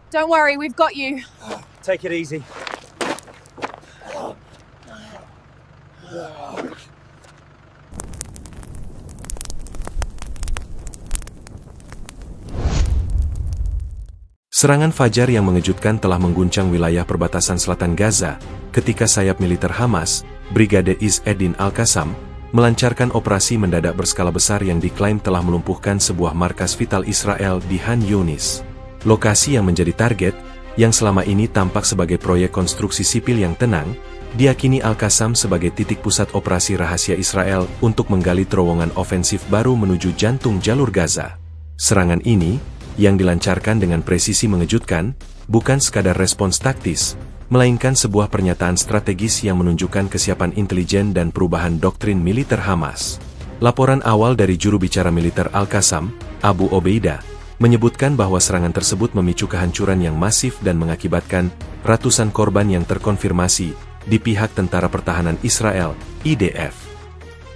Don't worry, we've got you. Take it easy. Serangan fajar yang mengejutkan telah mengguncang wilayah perbatasan selatan Gaza, ketika sayap militer Hamas, Brigade Izz Eddin Al-Qassam, melancarkan operasi mendadak berskala besar yang diklaim telah melumpuhkan sebuah markas vital Israel di Khan Yunis. Lokasi yang menjadi target, yang selama ini tampak sebagai proyek konstruksi sipil yang tenang, diakini Al-Qassam sebagai titik pusat operasi rahasia Israel untuk menggali terowongan ofensif baru menuju jantung jalur Gaza. Serangan ini, yang dilancarkan dengan presisi mengejutkan, bukan sekadar respons taktis, melainkan sebuah pernyataan strategis yang menunjukkan kesiapan intelijen dan perubahan doktrin militer Hamas. Laporan awal dari juru bicara militer Al-Qassam, Abu Obeidah, menyebutkan bahwa serangan tersebut memicu kehancuran yang masif dan mengakibatkan ratusan korban yang terkonfirmasi di pihak Tentara Pertahanan Israel, IDF.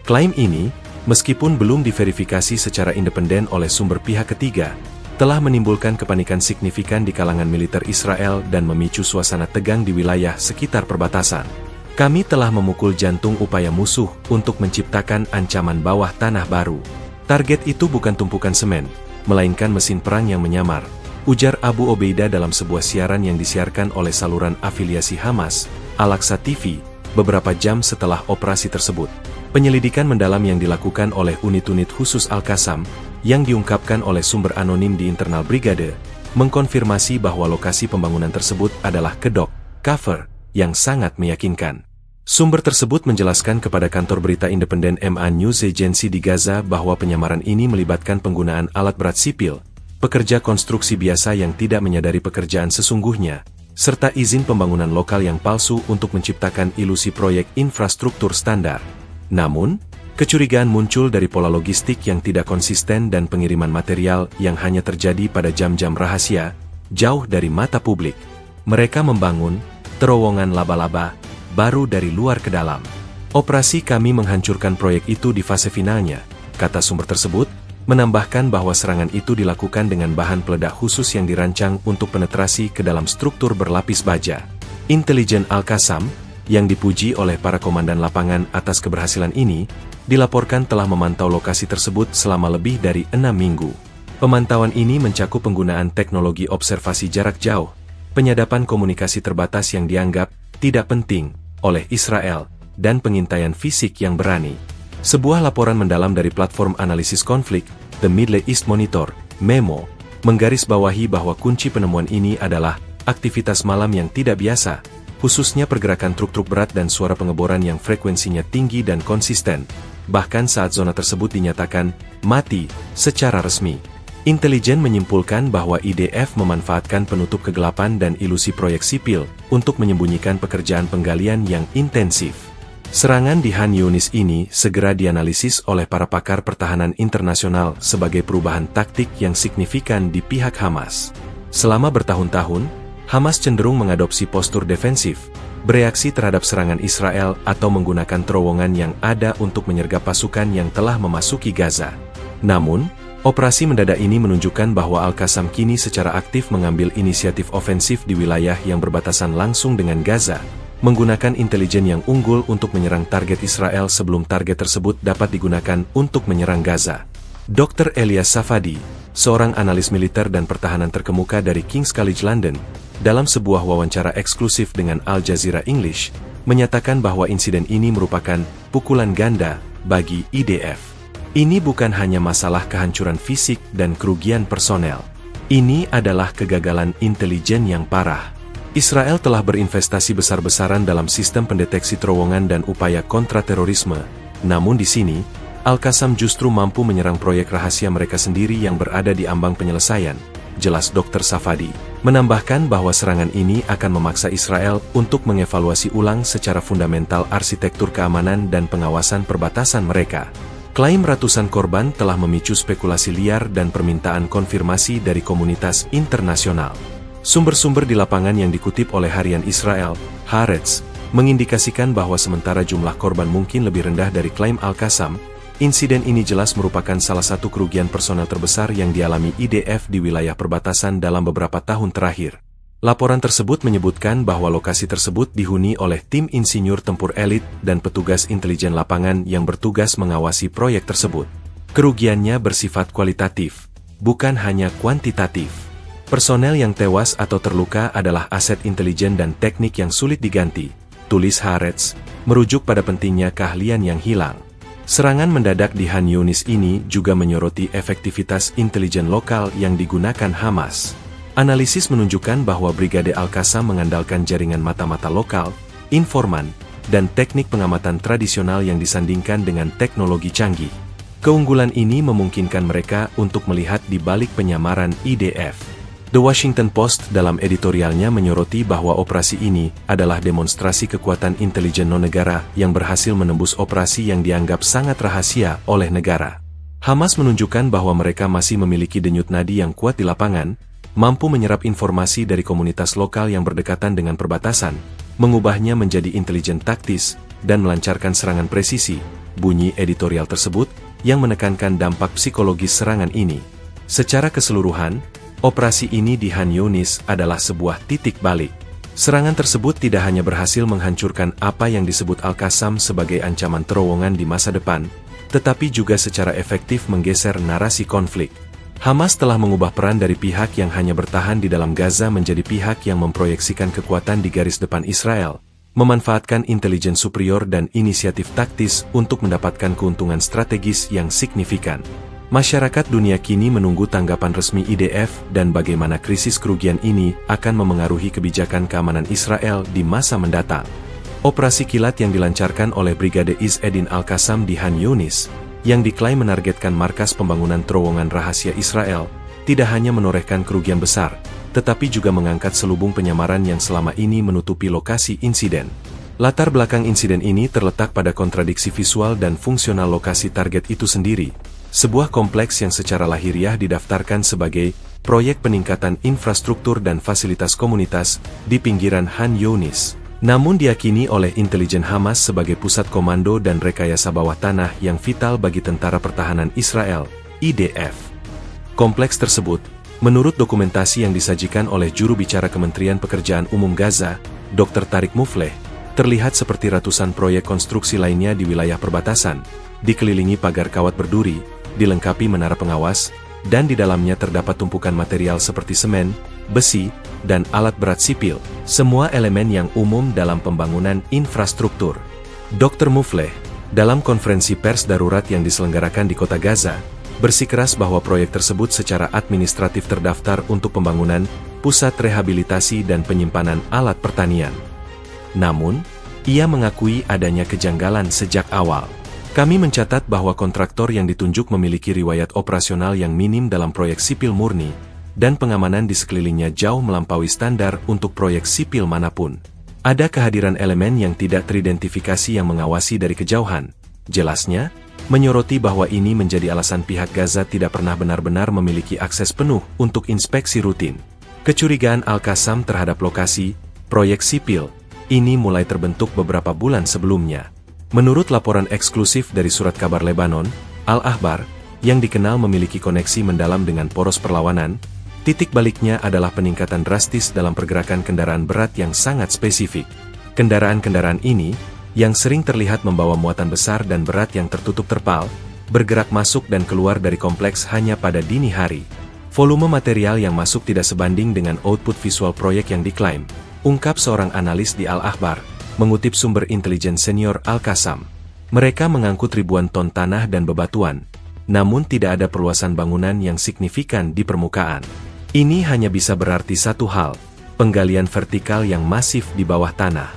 Klaim ini, meskipun belum diverifikasi secara independen oleh sumber pihak ketiga, telah menimbulkan kepanikan signifikan di kalangan militer Israel dan memicu suasana tegang di wilayah sekitar perbatasan. Kami telah memukul jantung upaya musuh untuk menciptakan ancaman bawah tanah baru. Target itu bukan tumpukan semen, melainkan mesin perang yang menyamar, ujar Abu Obeidah dalam sebuah siaran yang disiarkan oleh saluran afiliasi Hamas, Al-Aqsa TV, beberapa jam setelah operasi tersebut. Penyelidikan mendalam yang dilakukan oleh unit-unit khusus Al-Qassam, yang diungkapkan oleh sumber anonim di internal brigade, mengkonfirmasi bahwa lokasi pembangunan tersebut adalah kedok, cover, yang sangat meyakinkan. Sumber tersebut menjelaskan kepada kantor berita independen MA News Agency di Gaza bahwa penyamaran ini melibatkan penggunaan alat berat sipil, pekerja konstruksi biasa yang tidak menyadari pekerjaan sesungguhnya, serta izin pembangunan lokal yang palsu untuk menciptakan ilusi proyek infrastruktur standar. Namun, kecurigaan muncul dari pola logistik yang tidak konsisten dan pengiriman material yang hanya terjadi pada jam-jam rahasia, jauh dari mata publik. Mereka membangun terowongan laba-laba baru dari luar ke dalam. Operasi kami menghancurkan proyek itu di fase finalnya, kata sumber tersebut, menambahkan bahwa serangan itu dilakukan dengan bahan peledak khusus yang dirancang untuk penetrasi ke dalam struktur berlapis baja. Intelijen Al-Qassam, yang dipuji oleh para komandan lapangan atas keberhasilan ini, dilaporkan telah memantau lokasi tersebut selama lebih dari 6 minggu. Pemantauan ini mencakup penggunaan teknologi observasi jarak jauh, penyadapan komunikasi terbatas yang dianggap tidak penting oleh Israel, dan pengintaian fisik yang berani. Sebuah laporan mendalam dari platform analisis konflik, The Middle East Monitor, MEMO, menggarisbawahi bahwa kunci penemuan ini adalah aktivitas malam yang tidak biasa, khususnya pergerakan truk-truk berat dan suara pengeboran yang frekuensinya tinggi dan konsisten, bahkan saat zona tersebut dinyatakan mati secara resmi. Intelijen menyimpulkan bahwa IDF memanfaatkan penutup kegelapan dan ilusi proyek sipil untuk menyembunyikan pekerjaan penggalian yang intensif. Serangan di Khan Yunis ini segera dianalisis oleh para pakar pertahanan internasional sebagai perubahan taktik yang signifikan di pihak Hamas. Selama bertahun-tahun, Hamas cenderung mengadopsi postur defensif, bereaksi terhadap serangan Israel atau menggunakan terowongan yang ada untuk menyergap pasukan yang telah memasuki Gaza. Namun, operasi mendadak ini menunjukkan bahwa Al-Qassam kini secara aktif mengambil inisiatif ofensif di wilayah yang berbatasan langsung dengan Gaza, menggunakan intelijen yang unggul untuk menyerang target Israel sebelum target tersebut dapat digunakan untuk menyerang Gaza. Dr. Elias Safadi, seorang analis militer dan pertahanan terkemuka dari King's College London, dalam sebuah wawancara eksklusif dengan Al Jazeera English, menyatakan bahwa insiden ini merupakan pukulan ganda bagi IDF. Ini bukan hanya masalah kehancuran fisik dan kerugian personel. Ini adalah kegagalan intelijen yang parah. Israel telah berinvestasi besar-besaran dalam sistem pendeteksi terowongan dan upaya kontraterorisme, namun di sini, Al-Qassam justru mampu menyerang proyek rahasia mereka sendiri yang berada di ambang penyelesaian, jelas Dr. Safadi. Menambahkan bahwa serangan ini akan memaksa Israel untuk mengevaluasi ulang secara fundamental arsitektur keamanan dan pengawasan perbatasan mereka. Klaim ratusan korban telah memicu spekulasi liar dan permintaan konfirmasi dari komunitas internasional. Sumber-sumber di lapangan yang dikutip oleh harian Israel, Haaretz, mengindikasikan bahwa sementara jumlah korban mungkin lebih rendah dari klaim Al-Qassam, Insiden ini jelas merupakan salah satu kerugian personel terbesar yang dialami IDF di wilayah perbatasan dalam beberapa tahun terakhir. Laporan tersebut menyebutkan bahwa lokasi tersebut dihuni oleh tim insinyur tempur elit dan petugas intelijen lapangan yang bertugas mengawasi proyek tersebut. Kerugiannya bersifat kualitatif, bukan hanya kuantitatif. Personel yang tewas atau terluka adalah aset intelijen dan teknik yang sulit diganti, tulis Haaretz, merujuk pada pentingnya keahlian yang hilang. Serangan mendadak di Han Yunis ini juga menyoroti efektivitas intelijen lokal yang digunakan Hamas. Analisis menunjukkan bahwa Brigade Al-Qassam mengandalkan jaringan mata-mata lokal, informan, dan teknik pengamatan tradisional yang disandingkan dengan teknologi canggih. Keunggulan ini memungkinkan mereka untuk melihat di balik penyamaran IDF. The Washington Post dalam editorialnya menyoroti bahwa operasi ini adalah demonstrasi kekuatan intelijen non-negara yang berhasil menembus operasi yang dianggap sangat rahasia oleh negara. Hamas menunjukkan bahwa mereka masih memiliki denyut nadi yang kuat di lapangan, mampu menyerap informasi dari komunitas lokal yang berdekatan dengan perbatasan, mengubahnya menjadi intelijen taktis, dan melancarkan serangan presisi, bunyi editorial tersebut, yang menekankan dampak psikologis serangan ini. Secara keseluruhan, operasi ini di Han Yunis adalah sebuah titik balik. Serangan tersebut tidak hanya berhasil menghancurkan apa yang disebut Al-Qassam sebagai ancaman terowongan di masa depan, tetapi juga secara efektif menggeser narasi konflik. Hamas telah mengubah peran dari pihak yang hanya bertahan di dalam Gaza menjadi pihak yang memproyeksikan kekuatan di garis depan Israel, memanfaatkan intelijen superior dan inisiatif taktis untuk mendapatkan keuntungan strategis yang signifikan. Masyarakat dunia kini menunggu tanggapan resmi IDF dan bagaimana krisis kerugian ini akan memengaruhi kebijakan keamanan Israel di masa mendatang. Operasi kilat yang dilancarkan oleh Brigade Izz Eddin Al-Qassam di Han Yunis, yang diklaim menargetkan markas pembangunan terowongan rahasia Israel, tidak hanya menorehkan kerugian besar, tetapi juga mengangkat selubung penyamaran yang selama ini menutupi lokasi insiden. Latar belakang insiden ini terletak pada kontradiksi visual dan fungsional lokasi target itu sendiri, sebuah kompleks yang secara lahiriah didaftarkan sebagai proyek peningkatan infrastruktur dan fasilitas komunitas di pinggiran Han Yunis, namun diyakini oleh intelijen Hamas sebagai pusat komando dan rekayasa bawah tanah yang vital bagi Tentara Pertahanan Israel, IDF. Kompleks tersebut, menurut dokumentasi yang disajikan oleh juru bicara Kementerian Pekerjaan Umum Gaza, Dr. Tariq Mufleh, terlihat seperti ratusan proyek konstruksi lainnya di wilayah perbatasan, dikelilingi pagar kawat berduri, dilengkapi menara pengawas, dan di dalamnya terdapat tumpukan material seperti semen, besi, dan alat berat sipil, semua elemen yang umum dalam pembangunan infrastruktur. Dr. Mufleh, dalam konferensi pers darurat yang diselenggarakan di kota Gaza, bersikeras bahwa proyek tersebut secara administratif terdaftar untuk pembangunan pusat rehabilitasi dan penyimpanan alat pertanian. Namun, ia mengakui adanya kejanggalan sejak awal. Kami mencatat bahwa kontraktor yang ditunjuk memiliki riwayat operasional yang minim dalam proyek sipil murni, dan pengamanan di sekelilingnya jauh melampaui standar untuk proyek sipil manapun. Ada kehadiran elemen yang tidak teridentifikasi yang mengawasi dari kejauhan. Jelasnya, menyoroti bahwa ini menjadi alasan pihak Gaza tidak pernah benar-benar memiliki akses penuh untuk inspeksi rutin. Kecurigaan Al-Qassam terhadap lokasi proyek sipil ini mulai terbentuk beberapa bulan sebelumnya. Menurut laporan eksklusif dari surat kabar Lebanon, Al-Ahbar, yang dikenal memiliki koneksi mendalam dengan poros perlawanan, titik baliknya adalah peningkatan drastis dalam pergerakan kendaraan berat yang sangat spesifik. Kendaraan-kendaraan ini, yang sering terlihat membawa muatan besar dan berat yang tertutup terpal, bergerak masuk dan keluar dari kompleks hanya pada dini hari. Volume material yang masuk tidak sebanding dengan output visual proyek yang diklaim, ungkap seorang analis di Al-Ahbar, mengutip sumber intelijen senior Al-Qassam. Mereka mengangkut ribuan ton tanah dan bebatuan, namun tidak ada perluasan bangunan yang signifikan di permukaan. Ini hanya bisa berarti satu hal, penggalian vertikal yang masif di bawah tanah.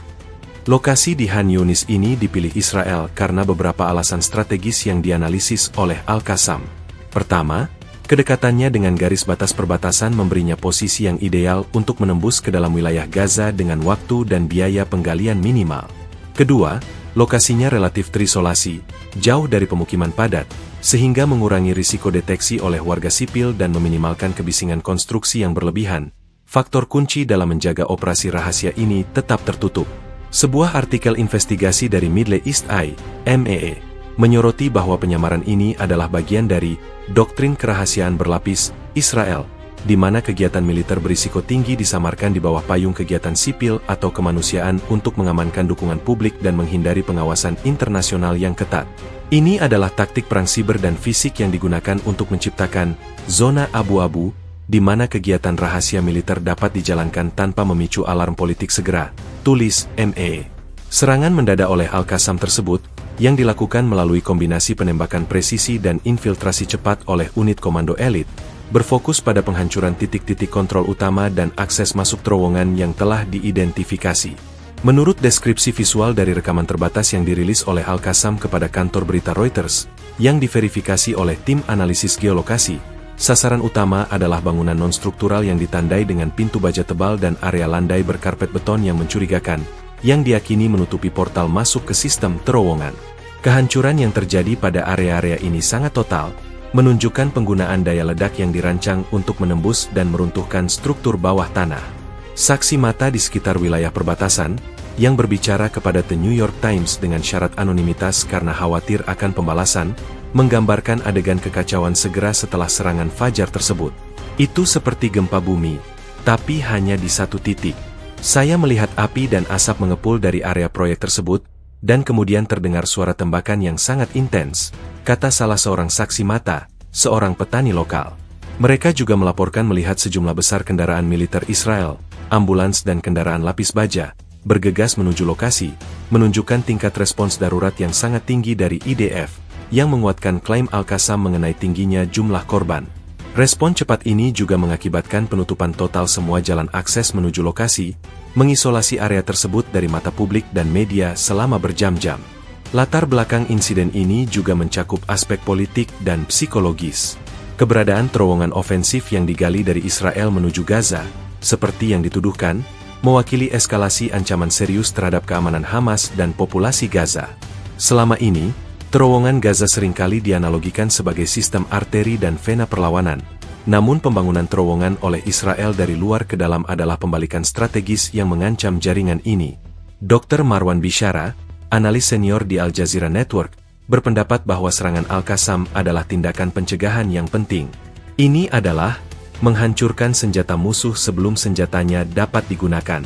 Lokasi di Han Yunis ini dipilih Israel karena beberapa alasan strategis yang dianalisis oleh Al-Qassam. Pertama, kedekatannya dengan garis batas perbatasan memberinya posisi yang ideal untuk menembus ke dalam wilayah Gaza dengan waktu dan biaya penggalian minimal. Kedua, lokasinya relatif terisolasi, jauh dari pemukiman padat, sehingga mengurangi risiko deteksi oleh warga sipil dan meminimalkan kebisingan konstruksi yang berlebihan. Faktor kunci dalam menjaga operasi rahasia ini tetap tertutup. Sebuah artikel investigasi dari Middle East Eye, MEE, menyoroti bahwa penyamaran ini adalah bagian dari doktrin kerahasiaan berlapis Israel, di mana kegiatan militer berisiko tinggi disamarkan di bawah payung kegiatan sipil atau kemanusiaan untuk mengamankan dukungan publik dan menghindari pengawasan internasional yang ketat. Ini adalah taktik perang siber dan fisik yang digunakan untuk menciptakan zona abu-abu, di mana kegiatan rahasia militer dapat dijalankan tanpa memicu alarm politik segera, tulis ME. Serangan mendadak oleh Al-Qassam tersebut, yang dilakukan melalui kombinasi penembakan presisi dan infiltrasi cepat oleh unit komando elit, berfokus pada penghancuran titik-titik kontrol utama dan akses masuk terowongan yang telah diidentifikasi. Menurut deskripsi visual dari rekaman terbatas yang dirilis oleh Al-Qassam kepada kantor berita Reuters, yang diverifikasi oleh tim analisis geolokasi, sasaran utama adalah bangunan non-struktural yang ditandai dengan pintu baja tebal dan area landai berkarpet beton yang mencurigakan, yang diyakini menutupi portal masuk ke sistem terowongan. Kehancuran yang terjadi pada area-area ini sangat total, menunjukkan penggunaan daya ledak yang dirancang untuk menembus dan meruntuhkan struktur bawah tanah. Saksi mata di sekitar wilayah perbatasan, yang berbicara kepada The New York Times dengan syarat anonimitas karena khawatir akan pembalasan, menggambarkan adegan kekacauan segera setelah serangan fajar tersebut. Itu seperti gempa bumi, tapi hanya di satu titik. Saya melihat api dan asap mengepul dari area proyek tersebut, dan kemudian terdengar suara tembakan yang sangat intens, kata salah seorang saksi mata, seorang petani lokal. Mereka juga melaporkan melihat sejumlah besar kendaraan militer Israel, ambulans dan kendaraan lapis baja, bergegas menuju lokasi, menunjukkan tingkat respons darurat yang sangat tinggi dari IDF, yang menguatkan klaim Al-Qassam mengenai tingginya jumlah korban. Respon cepat ini juga mengakibatkan penutupan total semua jalan akses menuju lokasi, mengisolasi area tersebut dari mata publik dan media selama berjam-jam. Latar belakang insiden ini juga mencakup aspek politik dan psikologis. Keberadaan terowongan ofensif yang digali dari Israel menuju Gaza, seperti yang dituduhkan, mewakili eskalasi ancaman serius terhadap keamanan Hamas dan populasi Gaza. Selama ini, terowongan Gaza seringkali dianalogikan sebagai sistem arteri dan vena perlawanan, namun pembangunan terowongan oleh Israel dari luar ke dalam adalah pembalikan strategis yang mengancam jaringan ini. Dr. Marwan Bishara, analis senior di Al Jazeera Network, berpendapat bahwa serangan Al-Qassam adalah tindakan pencegahan yang penting. Ini adalah menghancurkan senjata musuh sebelum senjatanya dapat digunakan.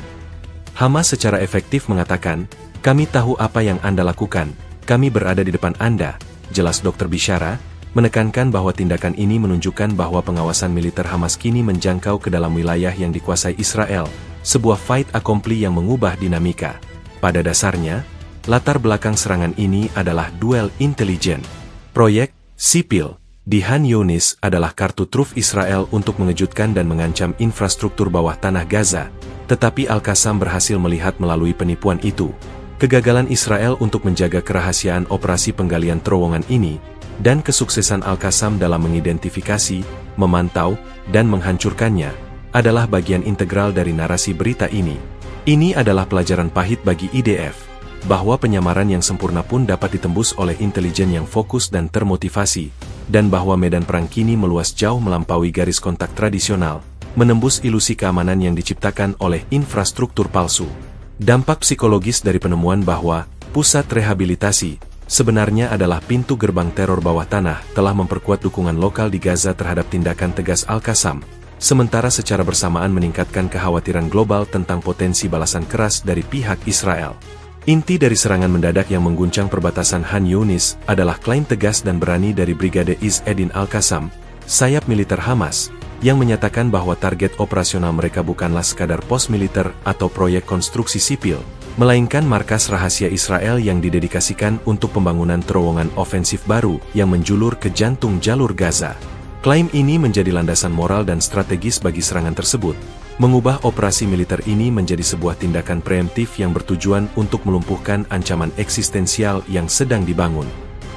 Hamas secara efektif mengatakan, "Kami tahu apa yang Anda lakukan. Kami berada di depan Anda," jelas Dr. Bishara, menekankan bahwa tindakan ini menunjukkan bahwa pengawasan militer Hamas kini menjangkau ke dalam wilayah yang dikuasai Israel, sebuah fait accompli yang mengubah dinamika. Pada dasarnya, latar belakang serangan ini adalah duel intelijen. Proyek sipil di Han Yunis adalah kartu truf Israel untuk mengejutkan dan mengancam infrastruktur bawah tanah Gaza, tetapi Al-Qassam berhasil melihat melalui penipuan itu. Kegagalan Israel untuk menjaga kerahasiaan operasi penggalian terowongan ini, dan kesuksesan Al-Qassam dalam mengidentifikasi, memantau, dan menghancurkannya, adalah bagian integral dari narasi berita ini. Ini adalah pelajaran pahit bagi IDF, bahwa penyamaran yang sempurna pun dapat ditembus oleh intelijen yang fokus dan termotivasi, dan bahwa medan perang kini meluas jauh melampaui garis kontak tradisional, menembus ilusi keamanan yang diciptakan oleh infrastruktur palsu. Dampak psikologis dari penemuan bahwa pusat rehabilitasi sebenarnya adalah pintu gerbang teror bawah tanah telah memperkuat dukungan lokal di Gaza terhadap tindakan tegas Al-Qassam, sementara secara bersamaan meningkatkan kekhawatiran global tentang potensi balasan keras dari pihak Israel. Inti dari serangan mendadak yang mengguncang perbatasan Han Yunis adalah klaim tegas dan berani dari Brigade Izz Eddin Al-Qassam, sayap militer Hamas, yang menyatakan bahwa target operasional mereka bukanlah sekadar pos militer atau proyek konstruksi sipil, melainkan markas rahasia Israel yang didedikasikan untuk pembangunan terowongan ofensif baru yang menjulur ke jantung jalur Gaza. Klaim ini menjadi landasan moral dan strategis bagi serangan tersebut, mengubah operasi militer ini menjadi sebuah tindakan preemptif yang bertujuan untuk melumpuhkan ancaman eksistensial yang sedang dibangun.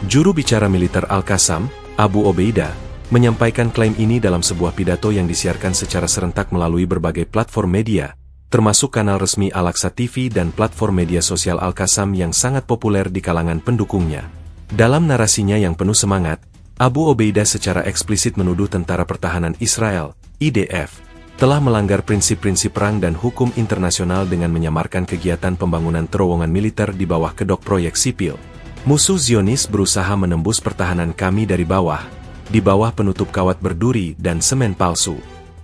Juru bicara militer Al-Qassam, Abu Obeidah, menyampaikan klaim ini dalam sebuah pidato yang disiarkan secara serentak melalui berbagai platform media, termasuk kanal resmi Al-Aqsa TV dan platform media sosial Al-Qassam yang sangat populer di kalangan pendukungnya. Dalam narasinya yang penuh semangat, Abu Obeidah secara eksplisit menuduh Tentara Pertahanan Israel, IDF, telah melanggar prinsip-prinsip perang dan hukum internasional dengan menyamarkan kegiatan pembangunan terowongan militer di bawah kedok proyek sipil. Musuh Zionis berusaha menembus pertahanan kami dari bawah, di bawah penutup kawat berduri dan semen palsu.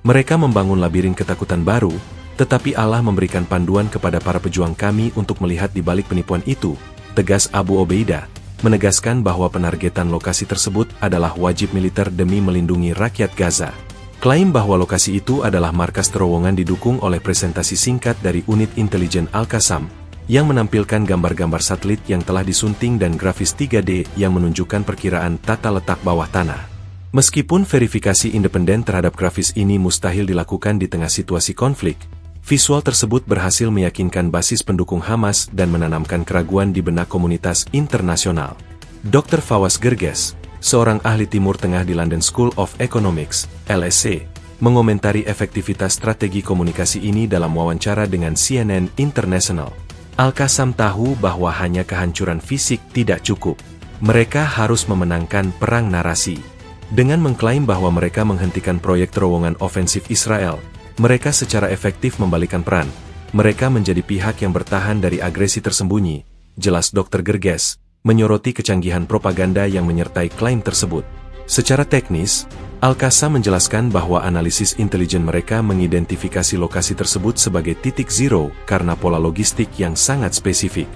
Mereka membangun labirin ketakutan baru, tetapi Allah memberikan panduan kepada para pejuang kami untuk melihat di balik penipuan itu, tegas Abu Obeidah, menegaskan bahwa penargetan lokasi tersebut adalah wajib militer demi melindungi rakyat Gaza. Klaim bahwa lokasi itu adalah markas terowongan didukung oleh presentasi singkat dari unit intelijen Al-Qassam, yang menampilkan gambar-gambar satelit yang telah disunting dan grafis 3D yang menunjukkan perkiraan tata letak bawah tanah. Meskipun verifikasi independen terhadap grafis ini mustahil dilakukan di tengah situasi konflik, visual tersebut berhasil meyakinkan basis pendukung Hamas dan menanamkan keraguan di benak komunitas internasional. Dr. Fawaz Gerges, seorang ahli Timur Tengah di London School of Economics, LSE, mengomentari efektivitas strategi komunikasi ini dalam wawancara dengan CNN International. Al-Qassam tahu bahwa hanya kehancuran fisik tidak cukup. Mereka harus memenangkan perang narasi. Dengan mengklaim bahwa mereka menghentikan proyek terowongan ofensif Israel, mereka secara efektif membalikan peran. Mereka menjadi pihak yang bertahan dari agresi tersembunyi, jelas Dr. Gerges, menyoroti kecanggihan propaganda yang menyertai klaim tersebut. Secara teknis, Al-Qassam menjelaskan bahwa analisis intelijen mereka mengidentifikasi lokasi tersebut sebagai titik zero karena pola logistik yang sangat spesifik.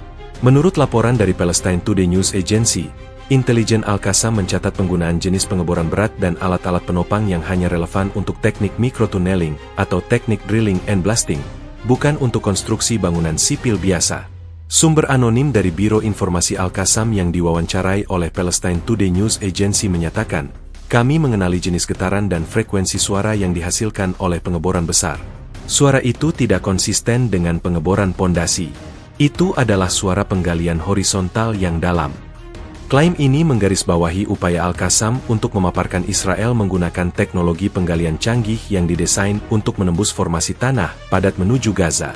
Menurut laporan dari Palestine Today News Agency, intelijen Al-Qassam mencatat penggunaan jenis pengeboran berat dan alat-alat penopang yang hanya relevan untuk teknik microtunneling atau teknik drilling and blasting, bukan untuk konstruksi bangunan sipil biasa. Sumber anonim dari Biro Informasi Al-Qassam yang diwawancarai oleh Palestine Today News Agency menyatakan, "Kami mengenali jenis getaran dan frekuensi suara yang dihasilkan oleh pengeboran besar. Suara itu tidak konsisten dengan pengeboran pondasi. Itu adalah suara penggalian horizontal yang dalam." Klaim ini menggarisbawahi upaya Al-Qassam untuk memaparkan Israel menggunakan teknologi penggalian canggih yang didesain untuk menembus formasi tanah padat menuju Gaza.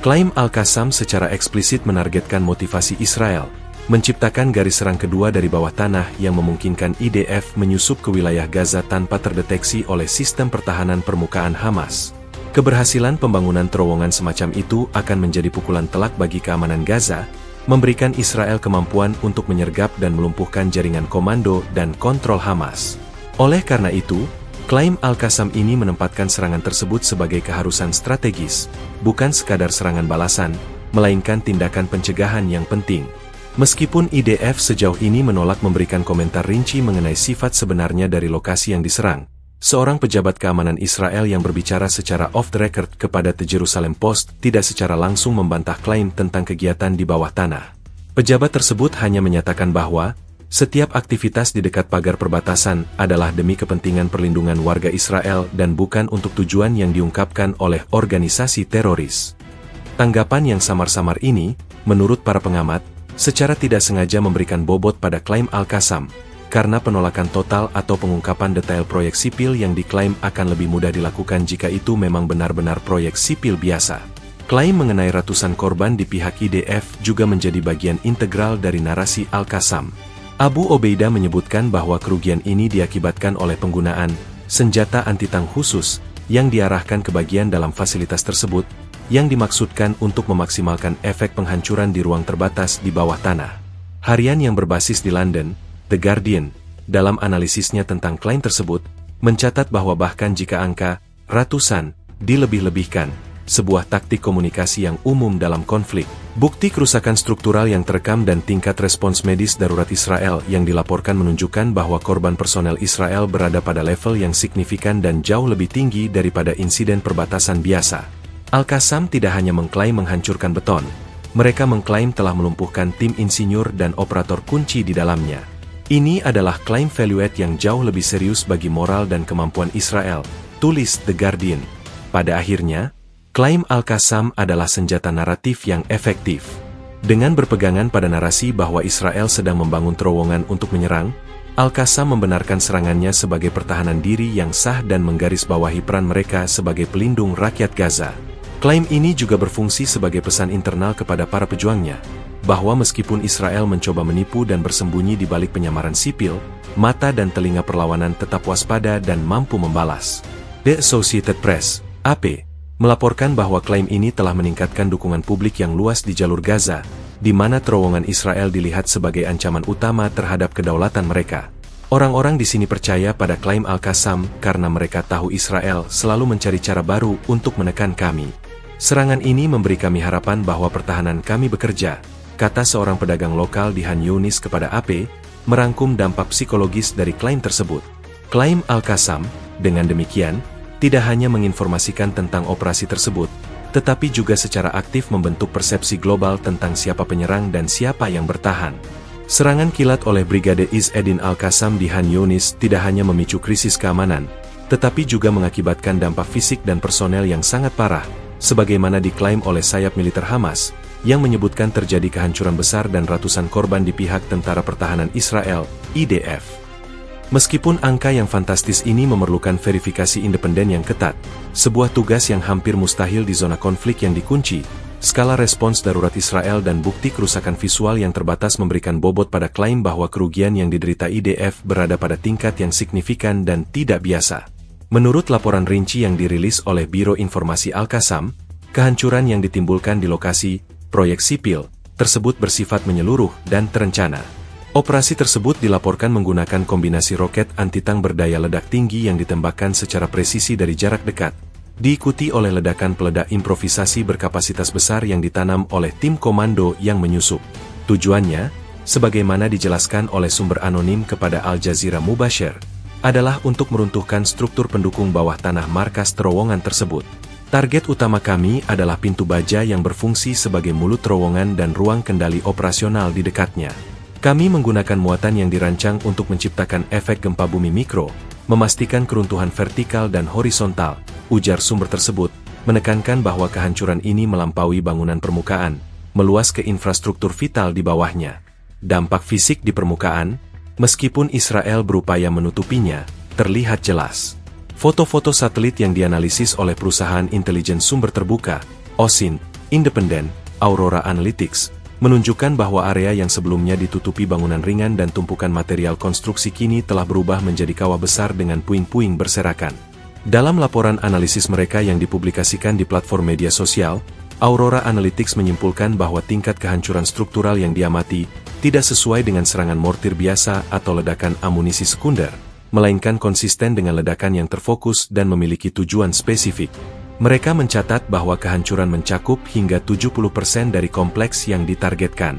Klaim Al-Qassam secara eksplisit menargetkan motivasi Israel, menciptakan garis serang kedua dari bawah tanah yang memungkinkan IDF menyusup ke wilayah Gaza tanpa terdeteksi oleh sistem pertahanan permukaan Hamas. Keberhasilan pembangunan terowongan semacam itu akan menjadi pukulan telak bagi keamanan Gaza, memberikan Israel kemampuan untuk menyergap dan melumpuhkan jaringan komando dan kontrol Hamas. Oleh karena itu, klaim Al-Qassam ini menempatkan serangan tersebut sebagai keharusan strategis, bukan sekadar serangan balasan, melainkan tindakan pencegahan yang penting. Meskipun IDF sejauh ini menolak memberikan komentar rinci mengenai sifat sebenarnya dari lokasi yang diserang, seorang pejabat keamanan Israel yang berbicara secara off the record kepada The Jerusalem Post tidak secara langsung membantah klaim tentang kegiatan di bawah tanah. Pejabat tersebut hanya menyatakan bahwa setiap aktivitas di dekat pagar perbatasan adalah demi kepentingan perlindungan warga Israel dan bukan untuk tujuan yang diungkapkan oleh organisasi teroris. Tanggapan yang samar-samar ini, menurut para pengamat, secara tidak sengaja memberikan bobot pada klaim Al-Qassam, karena penolakan total atau pengungkapan detail proyek sipil yang diklaim akan lebih mudah dilakukan jika itu memang benar-benar proyek sipil biasa. Klaim mengenai ratusan korban di pihak IDF juga menjadi bagian integral dari narasi Al-Qassam. Abu Obeidah menyebutkan bahwa kerugian ini diakibatkan oleh penggunaan senjata anti-tank khusus yang diarahkan ke bagian dalam fasilitas tersebut, yang dimaksudkan untuk memaksimalkan efek penghancuran di ruang terbatas di bawah tanah. Harian yang berbasis di London, The Guardian, dalam analisisnya tentang klaim tersebut, mencatat bahwa bahkan jika angka ratusan dilebih-lebihkan, sebuah taktik komunikasi yang umum dalam konflik, bukti kerusakan struktural yang terekam dan tingkat respons medis darurat Israel yang dilaporkan menunjukkan bahwa korban personel Israel berada pada level yang signifikan dan jauh lebih tinggi daripada insiden perbatasan biasa. Al-Qassam tidak hanya mengklaim menghancurkan beton, mereka mengklaim telah melumpuhkan tim insinyur dan operator kunci di dalamnya. Ini adalah klaim valuate yang jauh lebih serius bagi moral dan kemampuan Israel, tulis The Guardian. Pada akhirnya, klaim Al-Qassam adalah senjata naratif yang efektif. Dengan berpegangan pada narasi bahwa Israel sedang membangun terowongan untuk menyerang, Al-Qassam membenarkan serangannya sebagai pertahanan diri yang sah dan menggarisbawahi peran mereka sebagai pelindung rakyat Gaza. Klaim ini juga berfungsi sebagai pesan internal kepada para pejuangnya, bahwa meskipun Israel mencoba menipu dan bersembunyi di balik penyamaran sipil, mata dan telinga perlawanan tetap waspada dan mampu membalas. The Associated Press, AP, melaporkan bahwa klaim ini telah meningkatkan dukungan publik yang luas di jalur Gaza, di mana terowongan Israel dilihat sebagai ancaman utama terhadap kedaulatan mereka. Orang-orang di sini percaya pada klaim Al-Qassam karena mereka tahu Israel selalu mencari cara baru untuk menekan kami. Serangan ini memberi kami harapan bahwa pertahanan kami bekerja, kata seorang pedagang lokal di Han Yunis kepada AP, merangkum dampak psikologis dari klaim tersebut. Klaim Al-Qassam, dengan demikian, tidak hanya menginformasikan tentang operasi tersebut, tetapi juga secara aktif membentuk persepsi global tentang siapa penyerang dan siapa yang bertahan. Serangan kilat oleh Brigade Izz-Eddin Al-Qassam di Han Yunis tidak hanya memicu krisis keamanan, tetapi juga mengakibatkan dampak fisik dan personel yang sangat parah, sebagaimana diklaim oleh sayap militer Hamas, yang menyebutkan terjadi kehancuran besar dan ratusan korban di pihak Tentara Pertahanan Israel, IDF. Meskipun angka yang fantastis ini memerlukan verifikasi independen yang ketat, sebuah tugas yang hampir mustahil di zona konflik yang dikunci, skala respons darurat Israel dan bukti kerusakan visual yang terbatas memberikan bobot pada klaim bahwa kerugian yang diderita IDF berada pada tingkat yang signifikan dan tidak biasa. Menurut laporan rinci yang dirilis oleh Biro Informasi Al-Qassam, kehancuran yang ditimbulkan di lokasi proyek sipil tersebut bersifat menyeluruh dan terencana. Operasi tersebut dilaporkan menggunakan kombinasi roket anti-tank berdaya ledak tinggi yang ditembakkan secara presisi dari jarak dekat, diikuti oleh ledakan peledak improvisasi berkapasitas besar yang ditanam oleh tim komando yang menyusup. Tujuannya, sebagaimana dijelaskan oleh sumber anonim kepada Al Jazeera Mubashir, adalah untuk meruntuhkan struktur pendukung bawah tanah markas terowongan tersebut. Target utama kami adalah pintu baja yang berfungsi sebagai mulut terowongan dan ruang kendali operasional di dekatnya. Kami menggunakan muatan yang dirancang untuk menciptakan efek gempa bumi mikro, memastikan keruntuhan vertikal dan horizontal, ujar sumber tersebut, menekankan bahwa kehancuran ini melampaui bangunan permukaan, meluas ke infrastruktur vital di bawahnya. Dampak fisik di permukaan, meskipun Israel berupaya menutupinya, terlihat jelas. Foto-foto satelit yang dianalisis oleh perusahaan intelijen sumber terbuka, OSINT, Independent, Aurora Analytics, menunjukkan bahwa area yang sebelumnya ditutupi bangunan ringan dan tumpukan material konstruksi kini telah berubah menjadi kawah besar dengan puing-puing berserakan. Dalam laporan analisis mereka yang dipublikasikan di platform media sosial, Aurora Analytics menyimpulkan bahwa tingkat kehancuran struktural yang diamati tidak sesuai dengan serangan mortir biasa atau ledakan amunisi sekunder, melainkan konsisten dengan ledakan yang terfokus dan memiliki tujuan spesifik. Mereka mencatat bahwa kehancuran mencakup hingga 70% dari kompleks yang ditargetkan.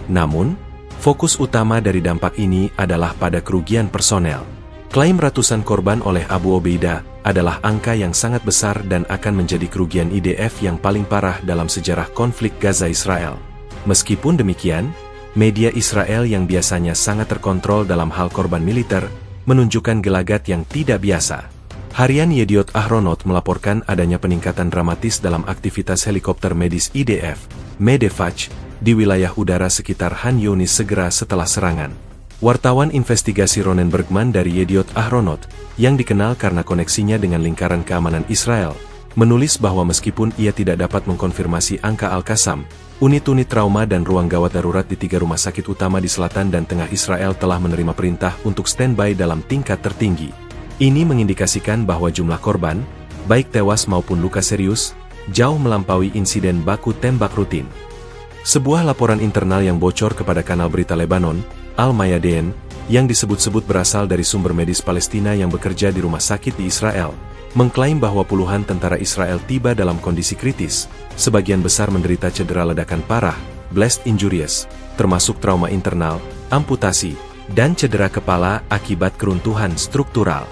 Namun, fokus utama dari dampak ini adalah pada kerugian personel. Klaim ratusan korban oleh Abu Obeidah adalah angka yang sangat besar dan akan menjadi kerugian IDF yang paling parah dalam sejarah konflik Gaza Israel. Meskipun demikian, media Israel yang biasanya sangat terkontrol dalam hal korban militer, menunjukkan gelagat yang tidak biasa. Harian Yediot Ahronot melaporkan adanya peningkatan dramatis dalam aktivitas helikopter medis IDF, Medefach, di wilayah udara sekitar Han Yunis segera setelah serangan. Wartawan investigasi Ronen Bergman dari Yediot Ahronot, yang dikenal karena koneksinya dengan lingkaran keamanan Israel, menulis bahwa meskipun ia tidak dapat mengkonfirmasi angka Al-Qassam, unit-unit trauma dan ruang gawat darurat di 3 rumah sakit utama di selatan dan tengah Israel telah menerima perintah untuk standby dalam tingkat tertinggi. Ini mengindikasikan bahwa jumlah korban, baik tewas maupun luka serius, jauh melampaui insiden baku tembak rutin. Sebuah laporan internal yang bocor kepada kanal berita Lebanon, Al-Mayadeen, yang disebut-sebut berasal dari sumber medis Palestina yang bekerja di rumah sakit di Israel, mengklaim bahwa puluhan tentara Israel tiba dalam kondisi kritis, sebagian besar menderita cedera ledakan parah, blast injuries, termasuk trauma internal, amputasi, dan cedera kepala akibat keruntuhan struktural.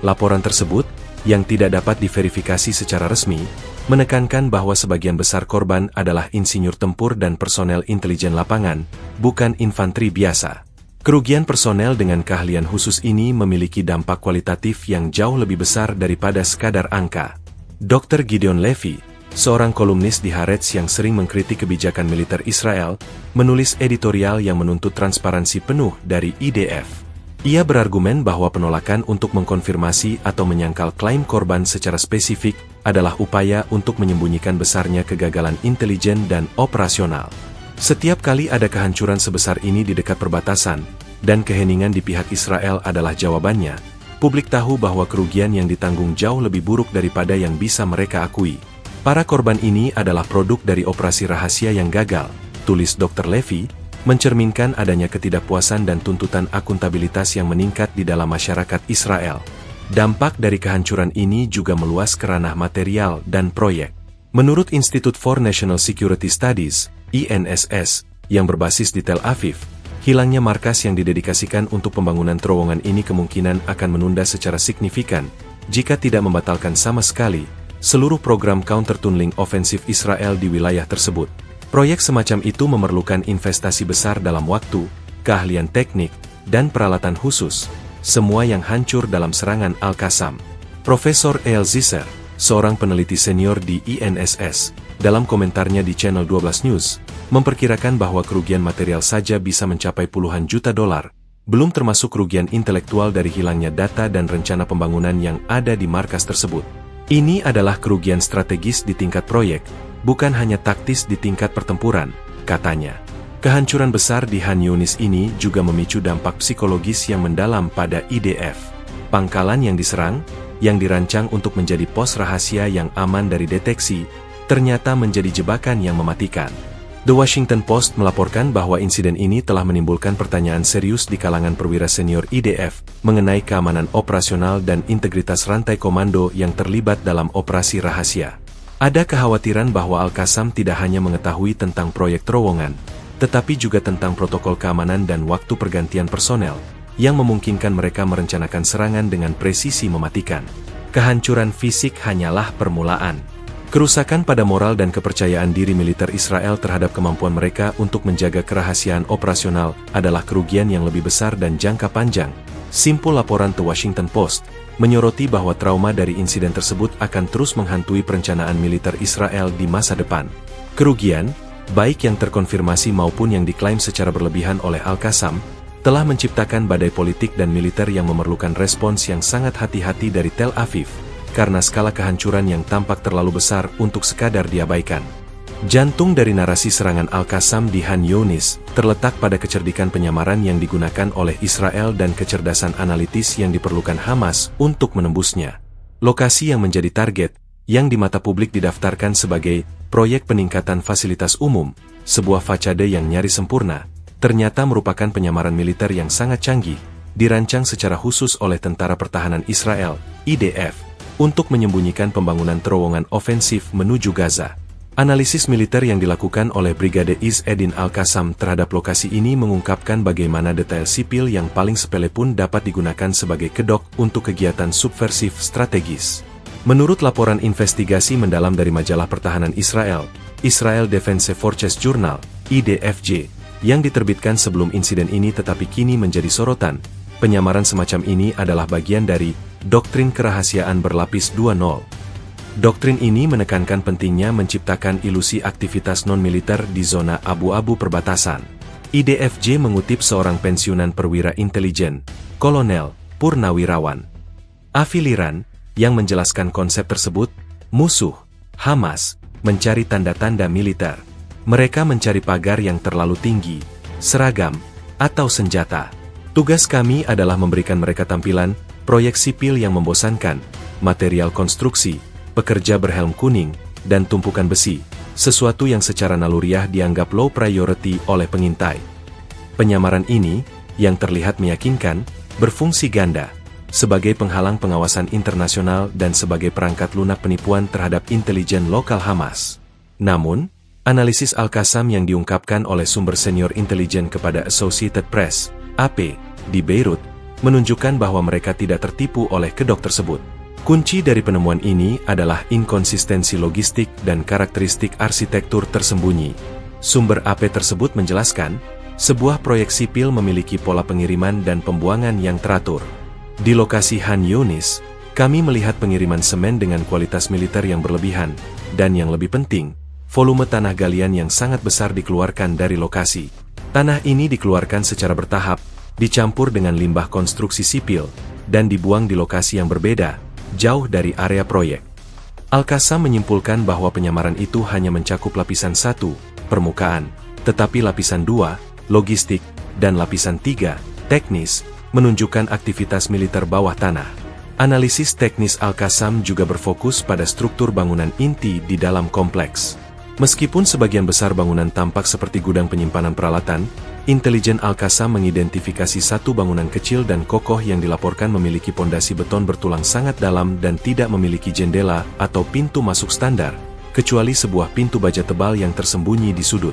Laporan tersebut, yang tidak dapat diverifikasi secara resmi, menekankan bahwa sebagian besar korban adalah insinyur tempur dan personel intelijen lapangan, bukan infanteri biasa. Kerugian personel dengan keahlian khusus ini memiliki dampak kualitatif yang jauh lebih besar daripada sekadar angka. Dr. Gideon Levy, seorang kolumnis di Haaretz yang sering mengkritik kebijakan militer Israel, menulis editorial yang menuntut transparansi penuh dari IDF. Ia berargumen bahwa penolakan untuk mengkonfirmasi atau menyangkal klaim korban secara spesifik adalah upaya untuk menyembunyikan besarnya kegagalan intelijen dan operasional. Setiap kali ada kehancuran sebesar ini di dekat perbatasan, dan keheningan di pihak Israel adalah jawabannya, publik tahu bahwa kerugian yang ditanggung jauh lebih buruk daripada yang bisa mereka akui. Para korban ini adalah produk dari operasi rahasia yang gagal, tulis Dr. Levy, mencerminkan adanya ketidakpuasan dan tuntutan akuntabilitas yang meningkat di dalam masyarakat Israel. Dampak dari kehancuran ini juga meluas ke ranah material dan proyek. Menurut Institute for National Security Studies, INSS, yang berbasis di Tel Aviv, hilangnya markas yang didedikasikan untuk pembangunan terowongan ini kemungkinan akan menunda secara signifikan, jika tidak membatalkan sama sekali, seluruh program counter-tunneling ofensif Israel di wilayah tersebut. Proyek semacam itu memerlukan investasi besar dalam waktu, keahlian teknik, dan peralatan khusus, semua yang hancur dalam serangan Al-Qassam. Profesor Eyal Zisser, seorang peneliti senior di INSS, dalam komentarnya di Channel 12 News, memperkirakan bahwa kerugian material saja bisa mencapai puluhan juta dolar, belum termasuk kerugian intelektual dari hilangnya data dan rencana pembangunan yang ada di markas tersebut. Ini adalah kerugian strategis di tingkat proyek, bukan hanya taktis di tingkat pertempuran, katanya. Kehancuran besar di Han Yunis ini juga memicu dampak psikologis yang mendalam pada IDF. Pangkalan yang diserang, yang dirancang untuk menjadi pos rahasia yang aman dari deteksi, ternyata menjadi jebakan yang mematikan. The Washington Post melaporkan bahwa insiden ini telah menimbulkan pertanyaan serius di kalangan perwira senior IDF mengenai keamanan operasional dan integritas rantai komando yang terlibat dalam operasi rahasia. Ada kekhawatiran bahwa Al-Qassam tidak hanya mengetahui tentang proyek terowongan, tetapi juga tentang protokol keamanan dan waktu pergantian personel, yang memungkinkan mereka merencanakan serangan dengan presisi mematikan. Kehancuran fisik hanyalah permulaan. Kerusakan pada moral dan kepercayaan diri militer Israel terhadap kemampuan mereka untuk menjaga kerahasiaan operasional adalah kerugian yang lebih besar dan jangka panjang. Simpul laporan The Washington Post menyoroti bahwa trauma dari insiden tersebut akan terus menghantui perencanaan militer Israel di masa depan. Kerugian, baik yang terkonfirmasi maupun yang diklaim secara berlebihan oleh Al-Qassam, telah menciptakan badai politik dan militer yang memerlukan respons yang sangat hati-hati dari Tel Aviv, karena skala kehancuran yang tampak terlalu besar untuk sekadar diabaikan. Jantung dari narasi serangan Al-Qassam di Han Yunis terletak pada kecerdikan penyamaran yang digunakan oleh Israel dan kecerdasan analitis yang diperlukan Hamas untuk menembusnya. Lokasi yang menjadi target, yang di mata publik didaftarkan sebagai proyek peningkatan fasilitas umum, sebuah fasade yang nyaris sempurna, ternyata merupakan penyamaran militer yang sangat canggih, dirancang secara khusus oleh Tentara Pertahanan Israel, IDF, untuk menyembunyikan pembangunan terowongan ofensif menuju Gaza. Analisis militer yang dilakukan oleh Brigade Izz Eddin Al-Qassam terhadap lokasi ini mengungkapkan bagaimana detail sipil yang paling sepele pun dapat digunakan sebagai kedok untuk kegiatan subversif strategis. Menurut laporan investigasi mendalam dari majalah pertahanan Israel, Israel Defense Forces Journal, IDFJ, yang diterbitkan sebelum insiden ini tetapi kini menjadi sorotan, penyamaran semacam ini adalah bagian dari doktrin kerahasiaan berlapis 2.0. Doktrin ini menekankan pentingnya menciptakan ilusi aktivitas non-militer di zona abu-abu perbatasan. IDFJ mengutip seorang pensiunan perwira intelijen, Kolonel Purnawirawan Afiliran, yang menjelaskan konsep tersebut. Musuh, Hamas, mencari tanda-tanda militer. Mereka mencari pagar yang terlalu tinggi, seragam, atau senjata. Tugas kami adalah memberikan mereka tampilan proyek sipil yang membosankan, material konstruksi, pekerja berhelm kuning, dan tumpukan besi, sesuatu yang secara naluriah dianggap low priority oleh pengintai. Penyamaran ini, yang terlihat meyakinkan, berfungsi ganda, sebagai penghalang pengawasan internasional dan sebagai perangkat lunak penipuan terhadap intelijen lokal Hamas. Namun, analisis Al-Qassam yang diungkapkan oleh sumber senior intelijen kepada Associated Press, AP, di Beirut, menunjukkan bahwa mereka tidak tertipu oleh kedok tersebut. Kunci dari penemuan ini adalah inkonsistensi logistik dan karakteristik arsitektur tersembunyi. Sumber AP tersebut menjelaskan, sebuah proyek sipil memiliki pola pengiriman dan pembuangan yang teratur. Di lokasi Han Yunis, kami melihat pengiriman semen dengan kualitas militer yang berlebihan, dan yang lebih penting, volume tanah galian yang sangat besar dikeluarkan dari lokasi. Tanah ini dikeluarkan secara bertahap, dicampur dengan limbah konstruksi sipil, dan dibuang di lokasi yang berbeda, jauh dari area proyek. Al-Qassam menyimpulkan bahwa penyamaran itu hanya mencakup lapisan 1, permukaan, tetapi lapisan 2, logistik, dan lapisan 3, teknis, menunjukkan aktivitas militer bawah tanah. Analisis teknis Al-Qassam juga berfokus pada struktur bangunan inti di dalam kompleks. Meskipun sebagian besar bangunan tampak seperti gudang penyimpanan peralatan, intelijen Al-Qassam mengidentifikasi satu bangunan kecil dan kokoh yang dilaporkan memiliki pondasi beton bertulang sangat dalam dan tidak memiliki jendela atau pintu masuk standar, kecuali sebuah pintu baja tebal yang tersembunyi di sudut.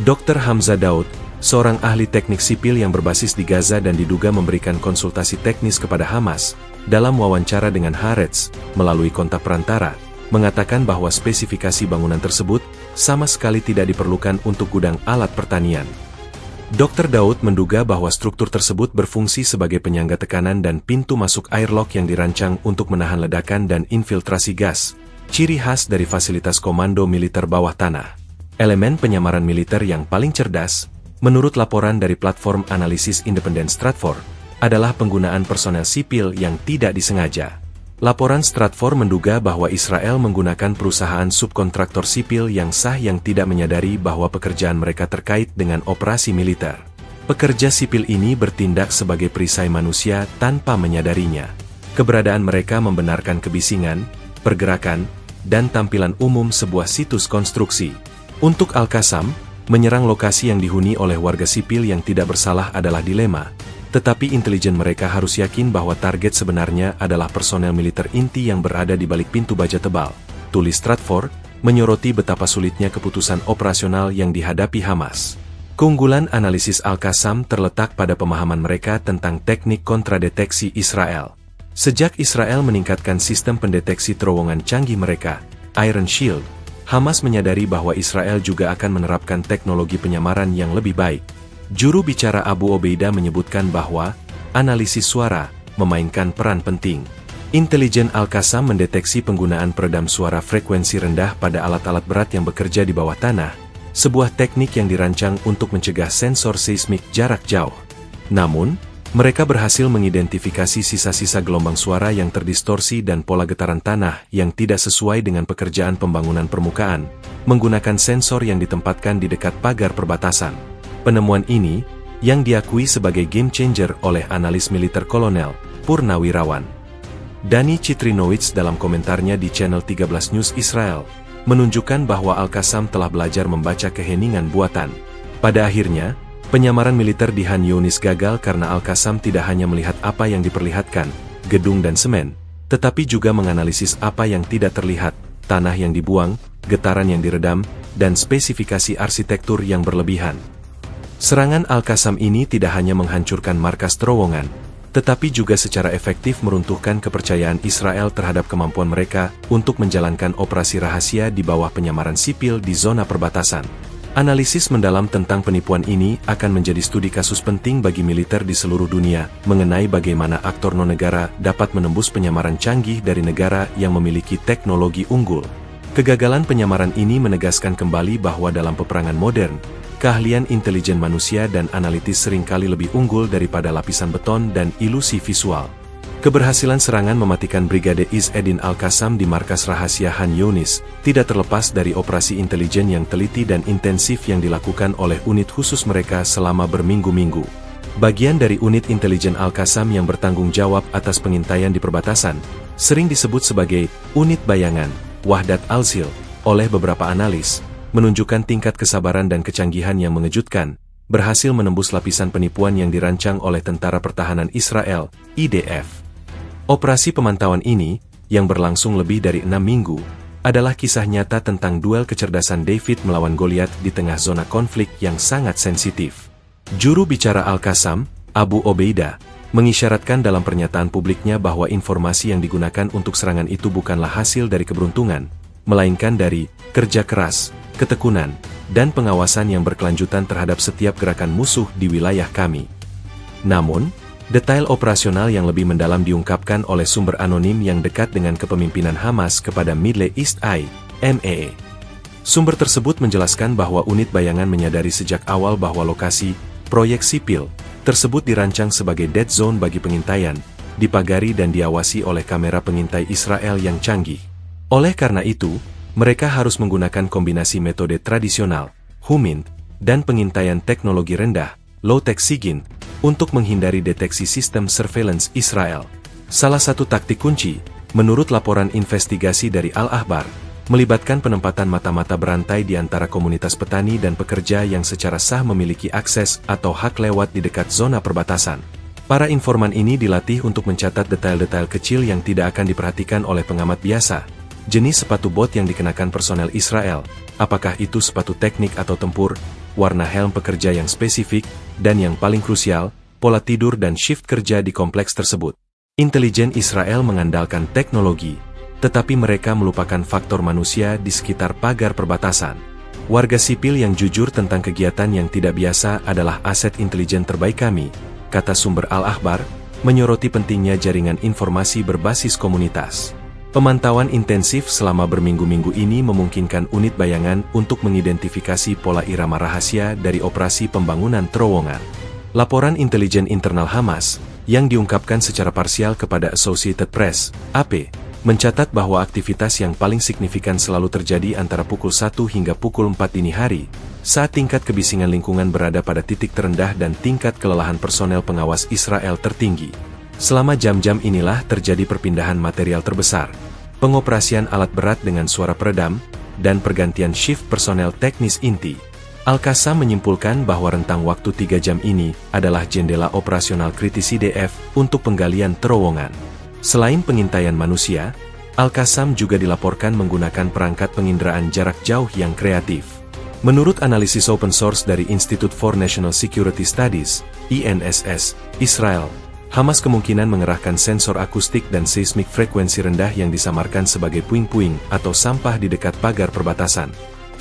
Dr. Hamzah Daud, seorang ahli teknik sipil yang berbasis di Gaza dan diduga memberikan konsultasi teknis kepada Hamas, dalam wawancara dengan Haaretz melalui kontak perantara, mengatakan bahwa spesifikasi bangunan tersebut sama sekali tidak diperlukan untuk gudang alat pertanian. Dr. Daud menduga bahwa struktur tersebut berfungsi sebagai penyangga tekanan dan pintu masuk airlock yang dirancang untuk menahan ledakan dan infiltrasi gas, ciri khas dari fasilitas komando militer bawah tanah. Elemen penyamaran militer yang paling cerdas, menurut laporan dari platform analisis independen Stratfor, adalah penggunaan personel sipil yang tidak disengaja. Laporan Stratfor menduga bahwa Israel menggunakan perusahaan subkontraktor sipil yang sah yang tidak menyadari bahwa pekerjaan mereka terkait dengan operasi militer. Pekerja sipil ini bertindak sebagai perisai manusia tanpa menyadarinya. Keberadaan mereka membenarkan kebisingan, pergerakan, dan tampilan umum sebuah situs konstruksi. Untuk Al-Qassam, menyerang lokasi yang dihuni oleh warga sipil yang tidak bersalah adalah dilema. Tetapi intelijen mereka harus yakin bahwa target sebenarnya adalah personel militer inti yang berada di balik pintu baja tebal, tulis Stratfor, menyoroti betapa sulitnya keputusan operasional yang dihadapi Hamas. Keunggulan analisis Al-Qassam terletak pada pemahaman mereka tentang teknik kontradeteksi Israel. Sejak Israel meningkatkan sistem pendeteksi terowongan canggih mereka, Iron Shield, Hamas menyadari bahwa Israel juga akan menerapkan teknologi penyamaran yang lebih baik. Juru bicara Abu Obeidah menyebutkan bahwa analisis suara memainkan peran penting. Intelijen Al-Qassam mendeteksi penggunaan peredam suara frekuensi rendah pada alat-alat berat yang bekerja di bawah tanah, sebuah teknik yang dirancang untuk mencegah sensor seismik jarak jauh. Namun, mereka berhasil mengidentifikasi sisa-sisa gelombang suara yang terdistorsi dan pola getaran tanah yang tidak sesuai dengan pekerjaan pembangunan permukaan, menggunakan sensor yang ditempatkan di dekat pagar perbatasan. Penemuan ini, yang diakui sebagai game changer oleh analis militer Kolonel Purnawirawan Dani Citrinowicz dalam komentarnya di channel 13 News Israel, menunjukkan bahwa Al-Qassam telah belajar membaca keheningan buatan. Pada akhirnya, penyamaran militer di Han Younis gagal karena Al-Qassam tidak hanya melihat apa yang diperlihatkan, gedung dan semen, tetapi juga menganalisis apa yang tidak terlihat, tanah yang dibuang, getaran yang diredam, dan spesifikasi arsitektur yang berlebihan. Serangan Al-Qassam ini tidak hanya menghancurkan markas terowongan, tetapi juga secara efektif meruntuhkan kepercayaan Israel terhadap kemampuan mereka untuk menjalankan operasi rahasia di bawah penyamaran sipil di zona perbatasan. Analisis mendalam tentang penipuan ini akan menjadi studi kasus penting bagi militer di seluruh dunia mengenai bagaimana aktor non-negara dapat menembus penyamaran canggih dari negara yang memiliki teknologi unggul. Kegagalan penyamaran ini menegaskan kembali bahwa dalam peperangan modern, keahlian intelijen manusia dan analitis seringkali lebih unggul daripada lapisan beton dan ilusi visual. Keberhasilan serangan mematikan Brigade Izz Eddin Al-Qassam di markas rahasia Han Younis tidak terlepas dari operasi intelijen yang teliti dan intensif yang dilakukan oleh unit khusus mereka selama berminggu-minggu. Bagian dari unit intelijen Al-Qassam yang bertanggung jawab atas pengintaian di perbatasan, sering disebut sebagai unit bayangan, Wahdat Al-Zil, oleh beberapa analis, menunjukkan tingkat kesabaran dan kecanggihan yang mengejutkan, berhasil menembus lapisan penipuan yang dirancang oleh Tentara Pertahanan Israel, IDF. Operasi pemantauan ini, yang berlangsung lebih dari 6 minggu, adalah kisah nyata tentang duel kecerdasan David melawan Goliat di tengah zona konflik yang sangat sensitif. Juru bicara Al-Qassam, Abu Obeidah, mengisyaratkan dalam pernyataan publiknya bahwa informasi yang digunakan untuk serangan itu bukanlah hasil dari keberuntungan, melainkan dari kerja keras, ketekunan, dan pengawasan yang berkelanjutan terhadap setiap gerakan musuh di wilayah kami. Namun, detail operasional yang lebih mendalam diungkapkan oleh sumber anonim yang dekat dengan kepemimpinan Hamas kepada Middle East Eye, MEE. Sumber tersebut menjelaskan bahwa unit bayangan menyadari sejak awal bahwa lokasi proyek sipil tersebut dirancang sebagai dead zone bagi pengintaian, dipagari dan diawasi oleh kamera pengintai Israel yang canggih. Oleh karena itu, mereka harus menggunakan kombinasi metode tradisional, HUMINT, dan pengintaian teknologi rendah, low-tech SIGINT, untuk menghindari deteksi sistem surveillance Israel. Salah satu taktik kunci, menurut laporan investigasi dari Al-Ahbar, melibatkan penempatan mata-mata berantai di antara komunitas petani dan pekerja yang secara sah memiliki akses atau hak lewat di dekat zona perbatasan. Para informan ini dilatih untuk mencatat detail-detail kecil yang tidak akan diperhatikan oleh pengamat biasa. Jenis sepatu bot yang dikenakan personel Israel, apakah itu sepatu teknik atau tempur, warna helm pekerja yang spesifik, dan yang paling krusial, pola tidur dan shift kerja di kompleks tersebut. Intelijen Israel mengandalkan teknologi, tetapi mereka melupakan faktor manusia di sekitar pagar perbatasan. Warga sipil yang jujur tentang kegiatan yang tidak biasa adalah aset intelijen terbaik kami, kata sumber Al-Akhbar, menyoroti pentingnya jaringan informasi berbasis komunitas. Pemantauan intensif selama berminggu-minggu ini memungkinkan unit bayangan untuk mengidentifikasi pola irama rahasia dari operasi pembangunan terowongan. Laporan intelijen internal Hamas, yang diungkapkan secara parsial kepada Associated Press, AP, mencatat bahwa aktivitas yang paling signifikan selalu terjadi antara pukul 1 hingga pukul 4 dini hari, saat tingkat kebisingan lingkungan berada pada titik terendah dan tingkat kelelahan personel pengawas Israel tertinggi. Selama jam-jam inilah terjadi perpindahan material terbesar, pengoperasian alat berat dengan suara peredam, dan pergantian shift personel teknis inti. Al-Qassam menyimpulkan bahwa rentang waktu 3 jam ini adalah jendela operasional kritis IDF untuk penggalian terowongan. Selain pengintaian manusia, Al-Qassam juga dilaporkan menggunakan perangkat penginderaan jarak jauh yang kreatif. Menurut analisis open source dari Institute for National Security Studies, INSS, Israel, Hamas kemungkinan mengerahkan sensor akustik dan seismik frekuensi rendah yang disamarkan sebagai puing-puing atau sampah di dekat pagar perbatasan.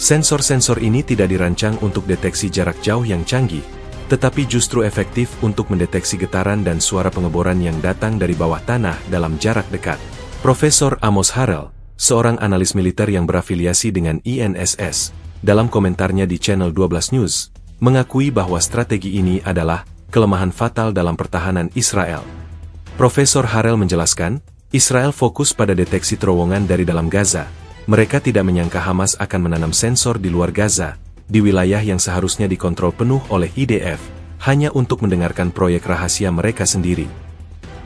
Sensor-sensor ini tidak dirancang untuk deteksi jarak jauh yang canggih, tetapi justru efektif untuk mendeteksi getaran dan suara pengeboran yang datang dari bawah tanah dalam jarak dekat. Profesor Amos Harel, seorang analis militer yang berafiliasi dengan INSS, dalam komentarnya di Channel 12 News, mengakui bahwa strategi ini adalah kelemahan fatal dalam pertahanan Israel. Profesor Harel menjelaskan, Israel fokus pada deteksi terowongan dari dalam Gaza. Mereka tidak menyangka Hamas akan menanam sensor di luar Gaza, di wilayah yang seharusnya dikontrol penuh oleh IDF, hanya untuk mendengarkan proyek rahasia mereka sendiri.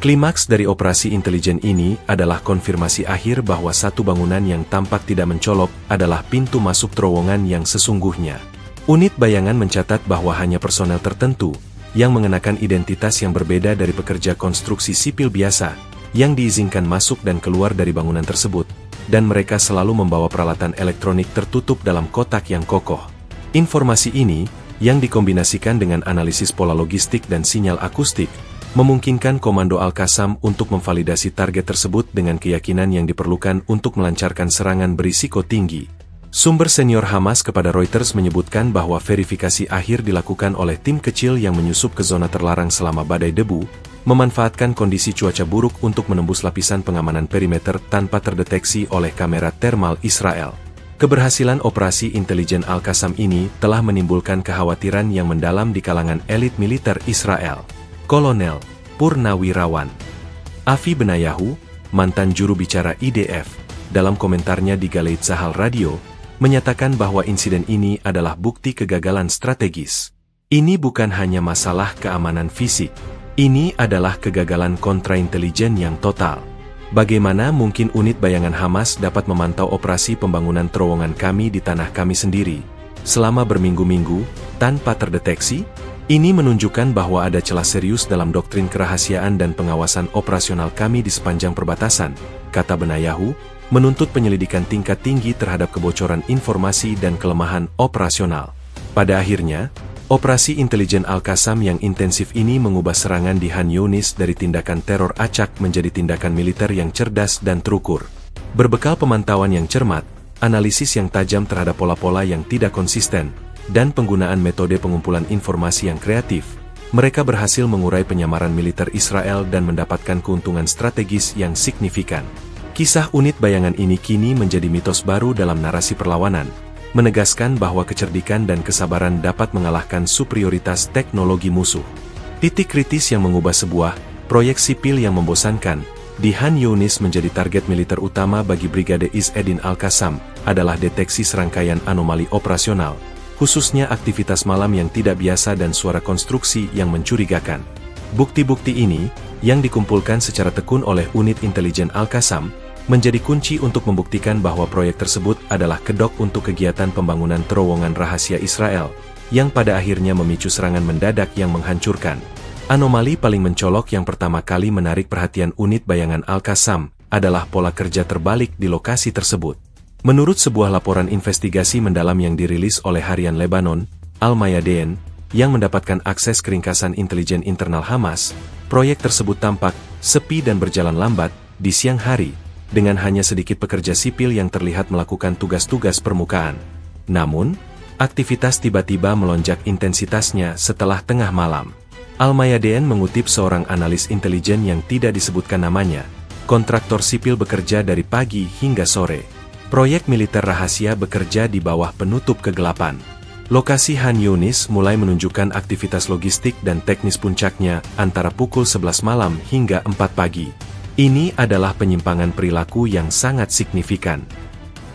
Klimaks dari operasi intelijen ini adalah konfirmasi akhir bahwa satu bangunan yang tampak tidak mencolok adalah pintu masuk terowongan yang sesungguhnya. Unit bayangan mencatat bahwa hanya personel tertentu, yang mengenakan identitas yang berbeda dari pekerja konstruksi sipil biasa, yang diizinkan masuk dan keluar dari bangunan tersebut, dan mereka selalu membawa peralatan elektronik tertutup dalam kotak yang kokoh. Informasi ini, yang dikombinasikan dengan analisis pola logistik dan sinyal akustik, memungkinkan Komando Al-Qassam untuk memvalidasi target tersebut dengan keyakinan yang diperlukan untuk melancarkan serangan berisiko tinggi. Sumber senior Hamas kepada Reuters menyebutkan bahwa verifikasi akhir dilakukan oleh tim kecil yang menyusup ke zona terlarang selama badai debu, memanfaatkan kondisi cuaca buruk untuk menembus lapisan pengamanan perimeter tanpa terdeteksi oleh kamera termal Israel. Keberhasilan operasi intelijen Al-Qassam ini telah menimbulkan kekhawatiran yang mendalam di kalangan elit militer Israel. Kolonel Purnawirawan Avi Benayahu, mantan juru bicara IDF, dalam komentarnya di Galei Tzahal Radio, menyatakan bahwa insiden ini adalah bukti kegagalan strategis. Ini bukan hanya masalah keamanan fisik. Ini adalah kegagalan kontraintelijen yang total. Bagaimana mungkin unit bayangan Hamas dapat memantau operasi pembangunan terowongan kami di tanah kami sendiri, selama berminggu-minggu, tanpa terdeteksi? Ini menunjukkan bahwa ada celah serius dalam doktrin kerahasiaan dan pengawasan operasional kami di sepanjang perbatasan, kata Benayahu, menuntut penyelidikan tingkat tinggi terhadap kebocoran informasi dan kelemahan operasional. Pada akhirnya, operasi intelijen Al-Qassam yang intensif ini mengubah serangan di Han Yunis dari tindakan teror acak menjadi tindakan militer yang cerdas dan terukur. Berbekal pemantauan yang cermat, analisis yang tajam terhadap pola-pola yang tidak konsisten, dan penggunaan metode pengumpulan informasi yang kreatif, mereka berhasil mengurai penyamaran militer Israel dan mendapatkan keuntungan strategis yang signifikan. Kisah unit bayangan ini kini menjadi mitos baru dalam narasi perlawanan, menegaskan bahwa kecerdikan dan kesabaran dapat mengalahkan superioritas teknologi musuh. Titik kritis yang mengubah sebuah proyek sipil yang membosankan di Han Yunis menjadi target militer utama bagi Brigade Izz Eddin Al-Qassam adalah deteksi serangkaian anomali operasional, khususnya aktivitas malam yang tidak biasa dan suara konstruksi yang mencurigakan. Bukti-bukti ini, yang dikumpulkan secara tekun oleh unit intelijen Al-Qassam, menjadi kunci untuk membuktikan bahwa proyek tersebut adalah kedok untuk kegiatan pembangunan terowongan rahasia Israel, yang pada akhirnya memicu serangan mendadak yang menghancurkan. Anomali paling mencolok yang pertama kali menarik perhatian unit bayangan Al-Qassam adalah pola kerja terbalik di lokasi tersebut. Menurut sebuah laporan investigasi mendalam yang dirilis oleh harian Lebanon, Al-Mayadeen, yang mendapatkan akses ke ringkasan intelijen internal Hamas, proyek tersebut tampak sepi dan berjalan lambat di siang hari, dengan hanya sedikit pekerja sipil yang terlihat melakukan tugas-tugas permukaan. Namun, aktivitas tiba-tiba melonjak intensitasnya setelah tengah malam. Al-Mayadeen mengutip seorang analis intelijen yang tidak disebutkan namanya. Kontraktor sipil bekerja dari pagi hingga sore. Proyek militer rahasia bekerja di bawah penutup kegelapan. Lokasi Han Yunis mulai menunjukkan aktivitas logistik dan teknis puncaknya antara pukul 11 malam hingga 4 pagi. Ini adalah penyimpangan perilaku yang sangat signifikan.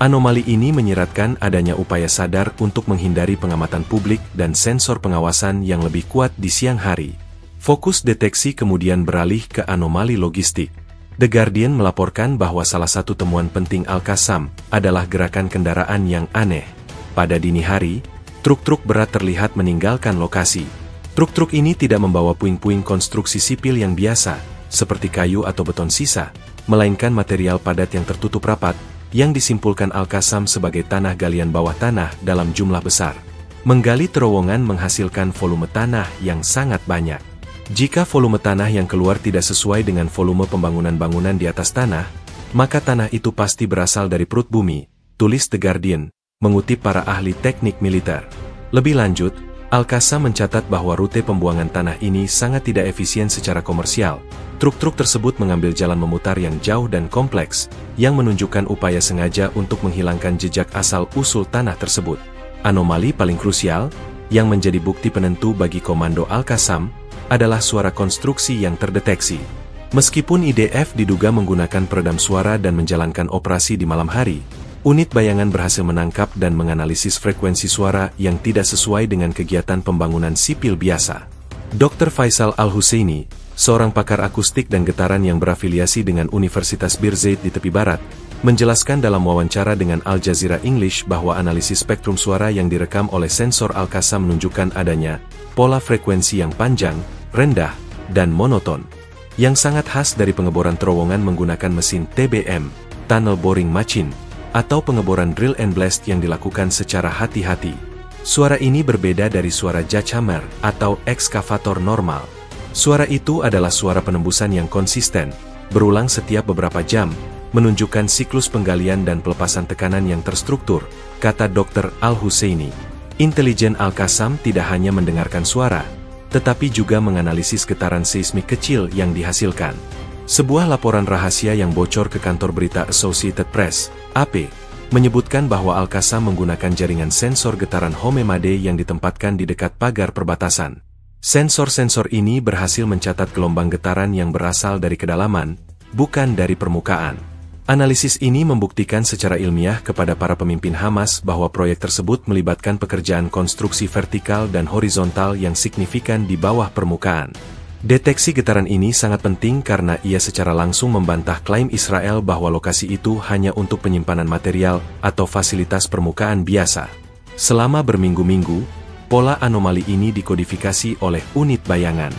Anomali ini menyiratkan adanya upaya sadar untuk menghindari pengamatan publik dan sensor pengawasan yang lebih kuat di siang hari. Fokus deteksi kemudian beralih ke anomali logistik. The Guardian melaporkan bahwa salah satu temuan penting Al-Qassam adalah gerakan kendaraan yang aneh. Pada dini hari, truk-truk berat terlihat meninggalkan lokasi. Truk-truk ini tidak membawa puing-puing konstruksi sipil yang biasa, seperti kayu atau beton sisa, melainkan material padat yang tertutup rapat, yang disimpulkan Al-Qassam sebagai tanah galian bawah tanah dalam jumlah besar. Menggali terowongan menghasilkan volume tanah yang sangat banyak. Jika volume tanah yang keluar tidak sesuai dengan volume pembangunan bangunan di atas tanah, maka tanah itu pasti berasal dari perut bumi, tulis The Guardian, mengutip para ahli teknik militer. Lebih lanjut, Al-Qassam mencatat bahwa rute pembuangan tanah ini sangat tidak efisien secara komersial. Truk-truk tersebut mengambil jalan memutar yang jauh dan kompleks, yang menunjukkan upaya sengaja untuk menghilangkan jejak asal-usul tanah tersebut. Anomali paling krusial, yang menjadi bukti penentu bagi komando Al-Qassam, adalah suara konstruksi yang terdeteksi. Meskipun IDF diduga menggunakan peredam suara dan menjalankan operasi di malam hari, unit bayangan berhasil menangkap dan menganalisis frekuensi suara yang tidak sesuai dengan kegiatan pembangunan sipil biasa. Dr. Faisal Al-Husaini, seorang pakar akustik dan getaran yang berafiliasi dengan Universitas Birzeit di tepi barat, menjelaskan dalam wawancara dengan Al Jazeera English bahwa analisis spektrum suara yang direkam oleh sensor Al-Qassam menunjukkan adanya pola frekuensi yang panjang, rendah, dan monoton, yang sangat khas dari pengeboran terowongan menggunakan mesin TBM, Tunnel Boring Machine, atau pengeboran drill and blast yang dilakukan secara hati-hati. Suara ini berbeda dari suara jackhammer atau ekskavator normal. Suara itu adalah suara penembusan yang konsisten, berulang setiap beberapa jam, menunjukkan siklus penggalian dan pelepasan tekanan yang terstruktur, kata Dr. Al-Husaini. Intelijen Al-Qassam tidak hanya mendengarkan suara, tetapi juga menganalisis getaran seismik kecil yang dihasilkan. Sebuah laporan rahasia yang bocor ke kantor berita Associated Press, AP, menyebutkan bahwa Al-Qassam menggunakan jaringan sensor getaran Homemade yang ditempatkan di dekat pagar perbatasan. Sensor-sensor ini berhasil mencatat gelombang getaran yang berasal dari kedalaman, bukan dari permukaan. Analisis ini membuktikan secara ilmiah kepada para pemimpin Hamas bahwa proyek tersebut melibatkan pekerjaan konstruksi vertikal dan horizontal yang signifikan di bawah permukaan. Deteksi getaran ini sangat penting karena ia secara langsung membantah klaim Israel bahwa lokasi itu hanya untuk penyimpanan material atau fasilitas permukaan biasa. Selama berminggu-minggu, pola anomali ini dikodifikasi oleh unit bayangan.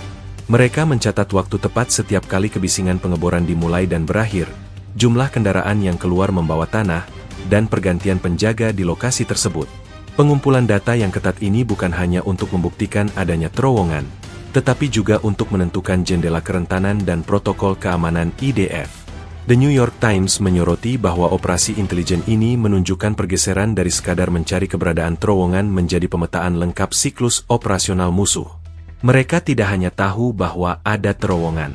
Mereka mencatat waktu tepat setiap kali kebisingan pengeboran dimulai dan berakhir, jumlah kendaraan yang keluar membawa tanah, dan pergantian penjaga di lokasi tersebut. Pengumpulan data yang ketat ini bukan hanya untuk membuktikan adanya terowongan, tetapi juga untuk menentukan jendela kerentanan dan protokol keamanan IDF. The New York Times menyoroti bahwa operasi intelijen ini menunjukkan pergeseran dari sekadar mencari keberadaan terowongan menjadi pemetaan lengkap siklus operasional musuh. Mereka tidak hanya tahu bahwa ada terowongan.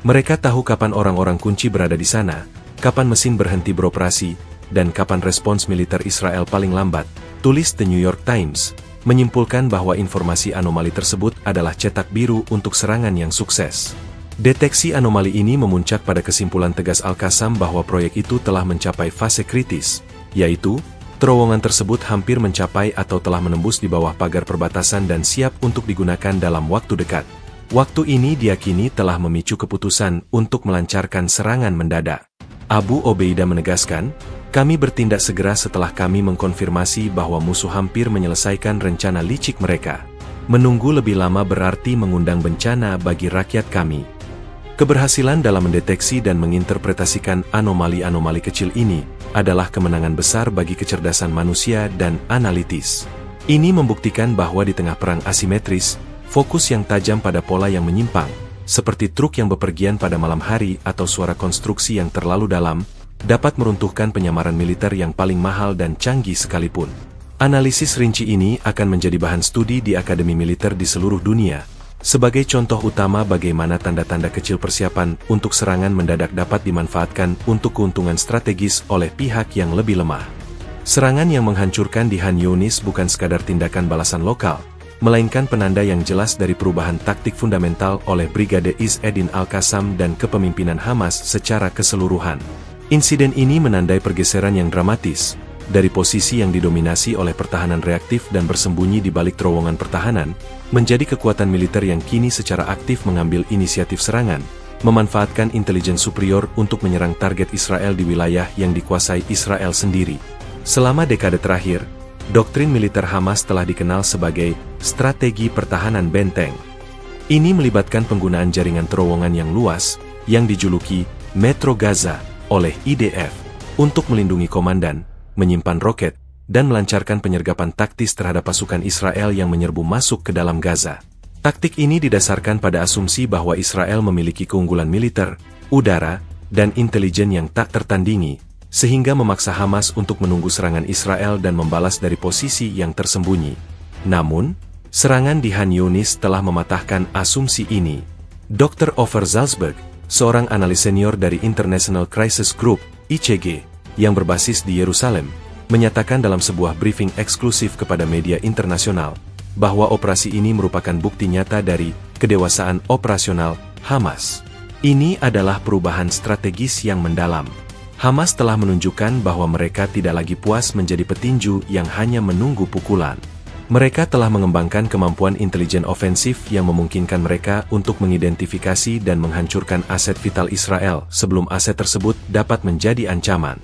Mereka tahu kapan orang-orang kunci berada di sana, kapan mesin berhenti beroperasi, dan kapan respons militer Israel paling lambat, tulis The New York Times, menyimpulkan bahwa informasi anomali tersebut adalah cetak biru untuk serangan yang sukses. Deteksi anomali ini memuncak pada kesimpulan tegas Al-Qassam bahwa proyek itu telah mencapai fase kritis, yaitu, terowongan tersebut hampir mencapai atau telah menembus di bawah pagar perbatasan dan siap untuk digunakan dalam waktu dekat. Waktu ini diakini telah memicu keputusan untuk melancarkan serangan mendadak. Abu Obeidah menegaskan, "Kami bertindak segera setelah kami mengkonfirmasi bahwa musuh hampir menyelesaikan rencana licik mereka. Menunggu lebih lama berarti mengundang bencana bagi rakyat kami." Keberhasilan dalam mendeteksi dan menginterpretasikan anomali-anomali kecil ini adalah kemenangan besar bagi kecerdasan manusia dan analitis. Ini membuktikan bahwa di tengah perang asimetris, fokus yang tajam pada pola yang menyimpang, seperti truk yang bepergian pada malam hari atau suara konstruksi yang terlalu dalam, dapat meruntuhkan penyamaran militer yang paling mahal dan canggih sekalipun. Analisis rinci ini akan menjadi bahan studi di akademi militer di seluruh dunia, sebagai contoh utama bagaimana tanda-tanda kecil persiapan untuk serangan mendadak dapat dimanfaatkan untuk keuntungan strategis oleh pihak yang lebih lemah. Serangan yang menghancurkan di Han Yunis bukan sekadar tindakan balasan lokal, melainkan penanda yang jelas dari perubahan taktik fundamental oleh Brigade Izz-Eddin Al-Qassam dan kepemimpinan Hamas secara keseluruhan. Insiden ini menandai pergeseran yang dramatis, dari posisi yang didominasi oleh pertahanan reaktif dan bersembunyi di balik terowongan pertahanan, menjadi kekuatan militer yang kini secara aktif mengambil inisiatif serangan, memanfaatkan intelijen superior untuk menyerang target Israel di wilayah yang dikuasai Israel sendiri. Selama dekade terakhir, doktrin militer Hamas telah dikenal sebagai strategi pertahanan benteng. Ini melibatkan penggunaan jaringan terowongan yang luas, yang dijuluki Metro Gaza oleh IDF, untuk melindungi komandan, menyimpan roket, dan melancarkan penyergapan taktis terhadap pasukan Israel yang menyerbu masuk ke dalam Gaza. Taktik ini didasarkan pada asumsi bahwa Israel memiliki keunggulan militer, udara, dan intelijen yang tak tertandingi, sehingga memaksa Hamas untuk menunggu serangan Israel dan membalas dari posisi yang tersembunyi. Namun, serangan di Han Yunis telah mematahkan asumsi ini. Dr. Ofer Zalzberg, seorang analis senior dari International Crisis Group, ICG, yang berbasis di Yerusalem, menyatakan dalam sebuah briefing eksklusif kepada media internasional, bahwa operasi ini merupakan bukti nyata dari kedewasaan operasional Hamas. Ini adalah perubahan strategis yang mendalam. Hamas telah menunjukkan bahwa mereka tidak lagi puas menjadi petinju yang hanya menunggu pukulan. Mereka telah mengembangkan kemampuan intelijen ofensif yang memungkinkan mereka untuk mengidentifikasi dan menghancurkan aset vital Israel sebelum aset tersebut dapat menjadi ancaman.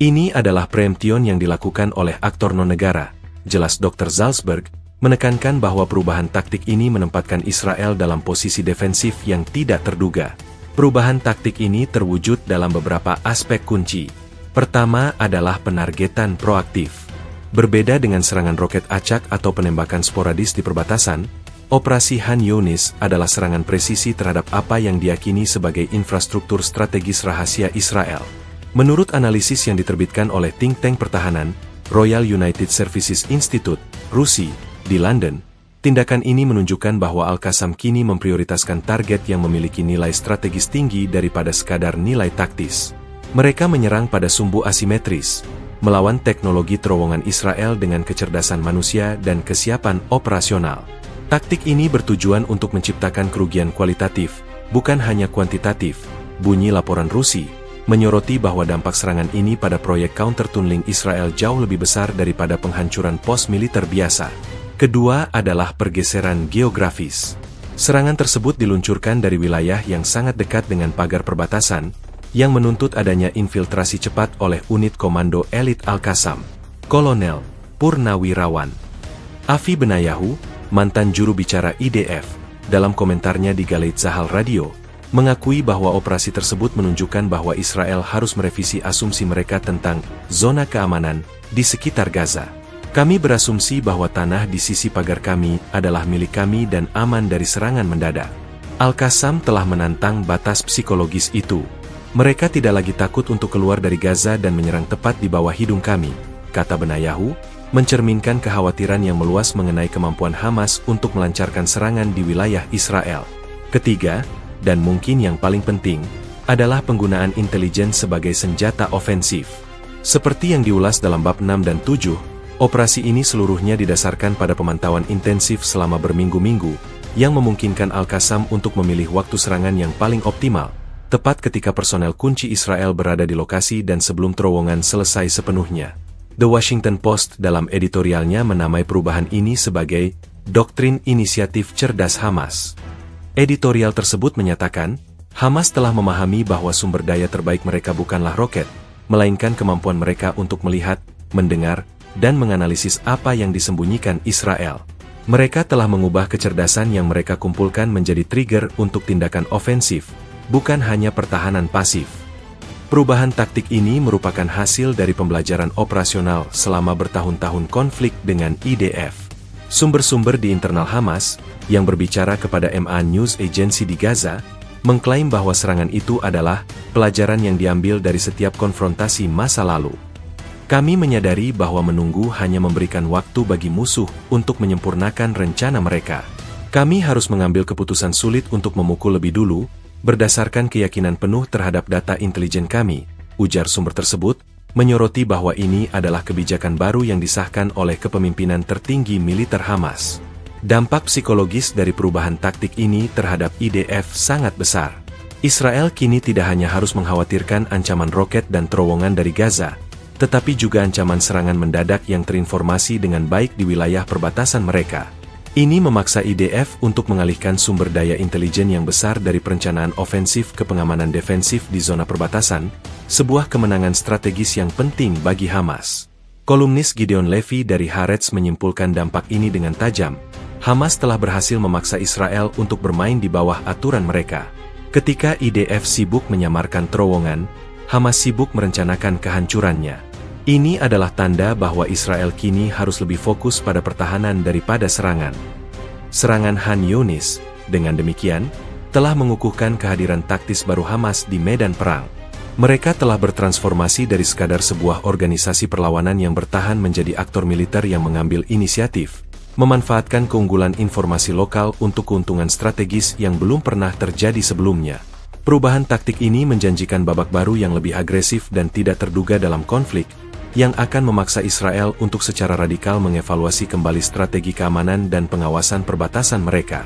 Ini adalah preemption yang dilakukan oleh aktor non-negara, jelas Dr. Zalzberg, menekankan bahwa perubahan taktik ini menempatkan Israel dalam posisi defensif yang tidak terduga. Perubahan taktik ini terwujud dalam beberapa aspek kunci. Pertama adalah penargetan proaktif. Berbeda dengan serangan roket acak atau penembakan sporadis di perbatasan, operasi Han Yunis adalah serangan presisi terhadap apa yang diyakini sebagai infrastruktur strategis rahasia Israel. Menurut analisis yang diterbitkan oleh think tank pertahanan, Royal United Services Institute, RUSI, di London, tindakan ini menunjukkan bahwa Al-Qassam kini memprioritaskan target yang memiliki nilai strategis tinggi daripada sekadar nilai taktis. Mereka menyerang pada sumbu asimetris, melawan teknologi terowongan Israel dengan kecerdasan manusia dan kesiapan operasional. Taktik ini bertujuan untuk menciptakan kerugian kualitatif, bukan hanya kuantitatif, bunyi laporan RUSI, menyoroti bahwa dampak serangan ini pada proyek counter-tunneling Israel jauh lebih besar daripada penghancuran pos militer biasa. Kedua adalah pergeseran geografis. Serangan tersebut diluncurkan dari wilayah yang sangat dekat dengan pagar perbatasan, yang menuntut adanya infiltrasi cepat oleh unit komando elit Al-Qassam, Kolonel Purnawirawan Avi Benayahu, mantan juru bicara IDF, dalam komentarnya di Galeit Tzahal Radio, mengakui bahwa operasi tersebut menunjukkan bahwa Israel harus merevisi asumsi mereka tentang zona keamanan di sekitar Gaza. Kami berasumsi bahwa tanah di sisi pagar kami adalah milik kami dan aman dari serangan mendadak. Al-Qassam telah menantang batas psikologis itu. Mereka tidak lagi takut untuk keluar dari Gaza dan menyerang tepat di bawah hidung kami, kata Benayahu, mencerminkan kekhawatiran yang meluas mengenai kemampuan Hamas untuk melancarkan serangan di wilayah Israel. Ketiga, dan mungkin yang paling penting, adalah penggunaan intelijen sebagai senjata ofensif. Seperti yang diulas dalam bab 6 dan 7, operasi ini seluruhnya didasarkan pada pemantauan intensif selama berminggu-minggu, yang memungkinkan Al-Qassam untuk memilih waktu serangan yang paling optimal, tepat ketika personel kunci Israel berada di lokasi dan sebelum terowongan selesai sepenuhnya. The Washington Post dalam editorialnya menamai perubahan ini sebagai doktrin inisiatif cerdas Hamas. Editorial tersebut menyatakan, Hamas telah memahami bahwa sumber daya terbaik mereka bukanlah roket, melainkan kemampuan mereka untuk melihat, mendengar, dan menganalisis apa yang disembunyikan Israel. Mereka telah mengubah kecerdasan yang mereka kumpulkan menjadi trigger untuk tindakan ofensif, bukan hanya pertahanan pasif. Perubahan taktik ini merupakan hasil dari pembelajaran operasional selama bertahun-tahun konflik dengan IDF. Sumber-sumber di internal Hamas, yang berbicara kepada MA News Agency di Gaza, mengklaim bahwa serangan itu adalah pelajaran yang diambil dari setiap konfrontasi masa lalu. Kami menyadari bahwa menunggu hanya memberikan waktu bagi musuh untuk menyempurnakan rencana mereka. Kami harus mengambil keputusan sulit untuk memukul lebih dulu, berdasarkan keyakinan penuh terhadap data intelijen kami, ujar sumber tersebut, menyoroti bahwa ini adalah kebijakan baru yang disahkan oleh kepemimpinan tertinggi militer Hamas. Dampak psikologis dari perubahan taktik ini terhadap IDF sangat besar. Israel kini tidak hanya harus mengkhawatirkan ancaman roket dan terowongan dari Gaza, tetapi juga ancaman serangan mendadak yang terinformasi dengan baik di wilayah perbatasan mereka. Ini memaksa IDF untuk mengalihkan sumber daya intelijen yang besar dari perencanaan ofensif ke pengamanan defensif di zona perbatasan, sebuah kemenangan strategis yang penting bagi Hamas. Kolumnis Gideon Levy dari Haaretz menyimpulkan dampak ini dengan tajam. Hamas telah berhasil memaksa Israel untuk bermain di bawah aturan mereka. Ketika IDF sibuk menyamarkan terowongan, Hamas sibuk merencanakan kehancurannya. Ini adalah tanda bahwa Israel kini harus lebih fokus pada pertahanan daripada serangan. Serangan Khan Younis, dengan demikian, telah mengukuhkan kehadiran taktis baru Hamas di medan perang. Mereka telah bertransformasi dari sekadar sebuah organisasi perlawanan yang bertahan menjadi aktor militer yang mengambil inisiatif, memanfaatkan keunggulan informasi lokal untuk keuntungan strategis yang belum pernah terjadi sebelumnya. Perubahan taktik ini menjanjikan babak baru yang lebih agresif dan tidak terduga dalam konflik, yang akan memaksa Israel untuk secara radikal mengevaluasi kembali strategi keamanan dan pengawasan perbatasan mereka.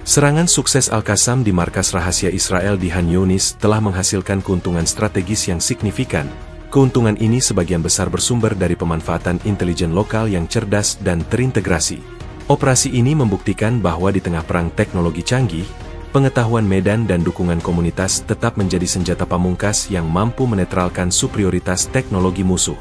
Serangan sukses Al-Qassam di markas rahasia Israel di Khan Younis telah menghasilkan keuntungan strategis yang signifikan. Keuntungan ini sebagian besar bersumber dari pemanfaatan intelijen lokal yang cerdas dan terintegrasi. Operasi ini membuktikan bahwa di tengah perang teknologi canggih, pengetahuan medan dan dukungan komunitas tetap menjadi senjata pamungkas yang mampu menetralkan superioritas teknologi musuh.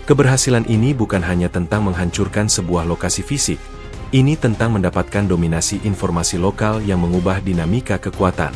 Keberhasilan ini bukan hanya tentang menghancurkan sebuah lokasi fisik, ini tentang mendapatkan dominasi informasi lokal yang mengubah dinamika kekuatan.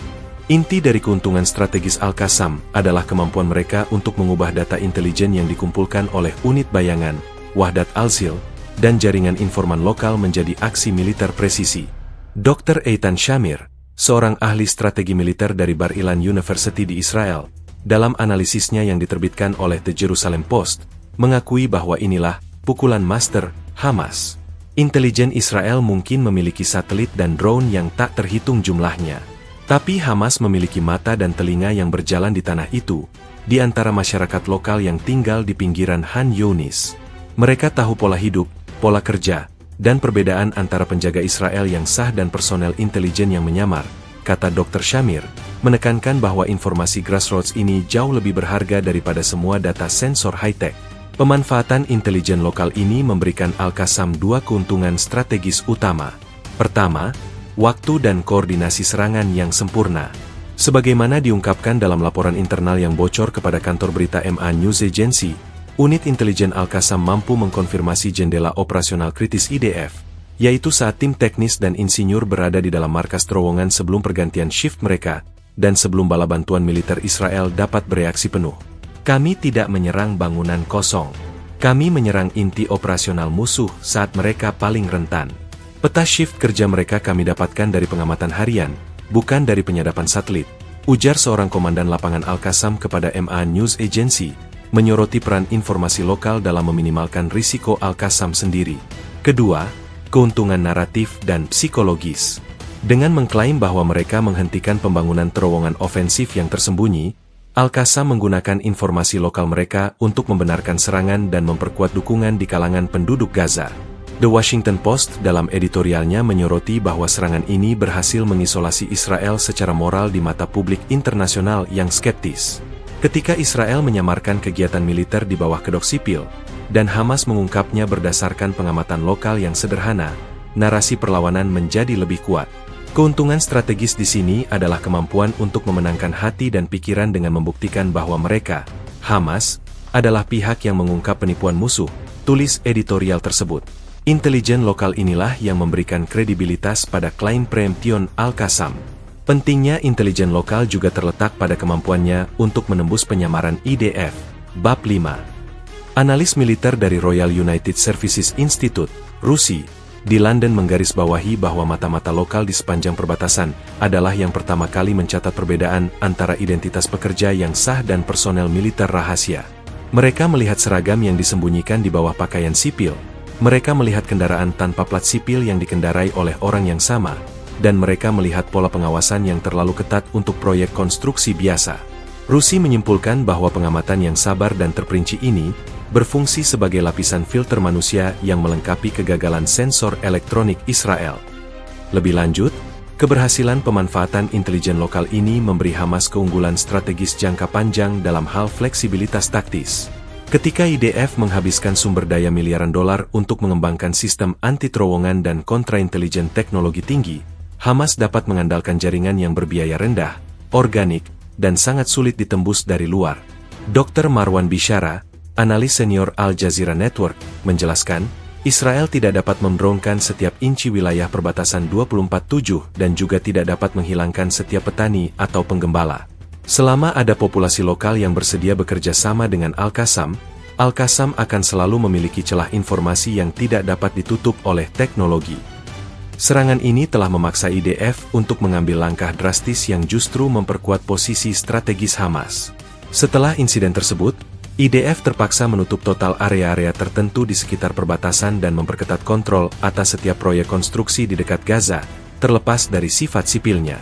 Inti dari keuntungan strategis Al-Qassam adalah kemampuan mereka untuk mengubah data intelijen yang dikumpulkan oleh unit bayangan, Wahdat Al-Zil, dan jaringan informan lokal menjadi aksi militer presisi. Dr. Eitan Shamir, seorang ahli strategi militer dari Bar Ilan University di Israel, dalam analisisnya yang diterbitkan oleh The Jerusalem Post, mengakui bahwa inilah pukulan master Hamas. Intelijen Israel mungkin memiliki satelit dan drone yang tak terhitung jumlahnya. Tapi Hamas memiliki mata dan telinga yang berjalan di tanah itu, di antara masyarakat lokal yang tinggal di pinggiran Khan Younis. Mereka tahu pola hidup, pola kerja, dan perbedaan antara penjaga Israel yang sah dan personel intelijen yang menyamar, kata Dr. Shamir, menekankan bahwa informasi grassroots ini jauh lebih berharga daripada semua data sensor high-tech. Pemanfaatan intelijen lokal ini memberikan Al-Qassam dua keuntungan strategis utama. Pertama, waktu dan koordinasi serangan yang sempurna. Sebagaimana diungkapkan dalam laporan internal yang bocor kepada kantor berita MA News Agency, unit intelijen Al-Qassam mampu mengkonfirmasi jendela operasional kritis IDF, yaitu saat tim teknis dan insinyur berada di dalam markas terowongan sebelum pergantian shift mereka, dan sebelum bala bantuan militer Israel dapat bereaksi penuh. Kami tidak menyerang bangunan kosong. Kami menyerang inti operasional musuh saat mereka paling rentan. Peta shift kerja mereka kami dapatkan dari pengamatan harian, bukan dari penyadapan satelit, ujar seorang komandan lapangan Al-Qassam kepada MA News Agency, menyoroti peran informasi lokal dalam meminimalkan risiko Al-Qassam sendiri. Kedua, keuntungan naratif dan psikologis. Dengan mengklaim bahwa mereka menghentikan pembangunan terowongan ofensif yang tersembunyi, Al-Qassam menggunakan informasi lokal mereka untuk membenarkan serangan dan memperkuat dukungan di kalangan penduduk Gaza. The Washington Post dalam editorialnya menyoroti bahwa serangan ini berhasil mengisolasi Israel secara moral di mata publik internasional yang skeptis. Ketika Israel menyamarkan kegiatan militer di bawah kedok sipil, dan Hamas mengungkapnya berdasarkan pengamatan lokal yang sederhana, narasi perlawanan menjadi lebih kuat. Keuntungan strategis di sini adalah kemampuan untuk memenangkan hati dan pikiran dengan membuktikan bahwa mereka, Hamas, adalah pihak yang mengungkap penipuan musuh, tulis editorial tersebut. Intelijen lokal inilah yang memberikan kredibilitas pada klaim Preemption Al-Qassam. Pentingnya intelijen lokal juga terletak pada kemampuannya untuk menembus penyamaran IDF. Bab 5. Analis militer dari Royal United Services Institute, RUSI, di London menggarisbawahi bahwa mata-mata lokal di sepanjang perbatasan adalah yang pertama kali mencatat perbedaan antara identitas pekerja yang sah dan personel militer rahasia. Mereka melihat seragam yang disembunyikan di bawah pakaian sipil. Mereka melihat kendaraan tanpa plat sipil yang dikendarai oleh orang yang sama, dan mereka melihat pola pengawasan yang terlalu ketat untuk proyek konstruksi biasa. RUSI menyimpulkan bahwa pengamatan yang sabar dan terperinci ini berfungsi sebagai lapisan filter manusia yang melengkapi kegagalan sensor elektronik Israel. Lebih lanjut, keberhasilan pemanfaatan intelijen lokal ini memberi Hamas keunggulan strategis jangka panjang dalam hal fleksibilitas taktis. Ketika IDF menghabiskan sumber daya miliaran dolar untuk mengembangkan sistem anti-terowongan dan kontraintelijen teknologi tinggi, Hamas dapat mengandalkan jaringan yang berbiaya rendah, organik, dan sangat sulit ditembus dari luar. Dr. Marwan Bishara, analis senior Al Jazeera Network, menjelaskan, Israel tidak dapat mendrongkan setiap inci wilayah perbatasan 24/7 dan juga tidak dapat menghilangkan setiap petani atau penggembala. Selama ada populasi lokal yang bersedia bekerja sama dengan Al-Qassam akan selalu memiliki celah informasi yang tidak dapat ditutup oleh teknologi. Serangan ini telah memaksa IDF untuk mengambil langkah drastis yang justru memperkuat posisi strategis Hamas. Setelah insiden tersebut, IDF terpaksa menutup total area-area tertentu di sekitar perbatasan dan memperketat kontrol atas setiap proyek konstruksi di dekat Gaza, terlepas dari sifat sipilnya.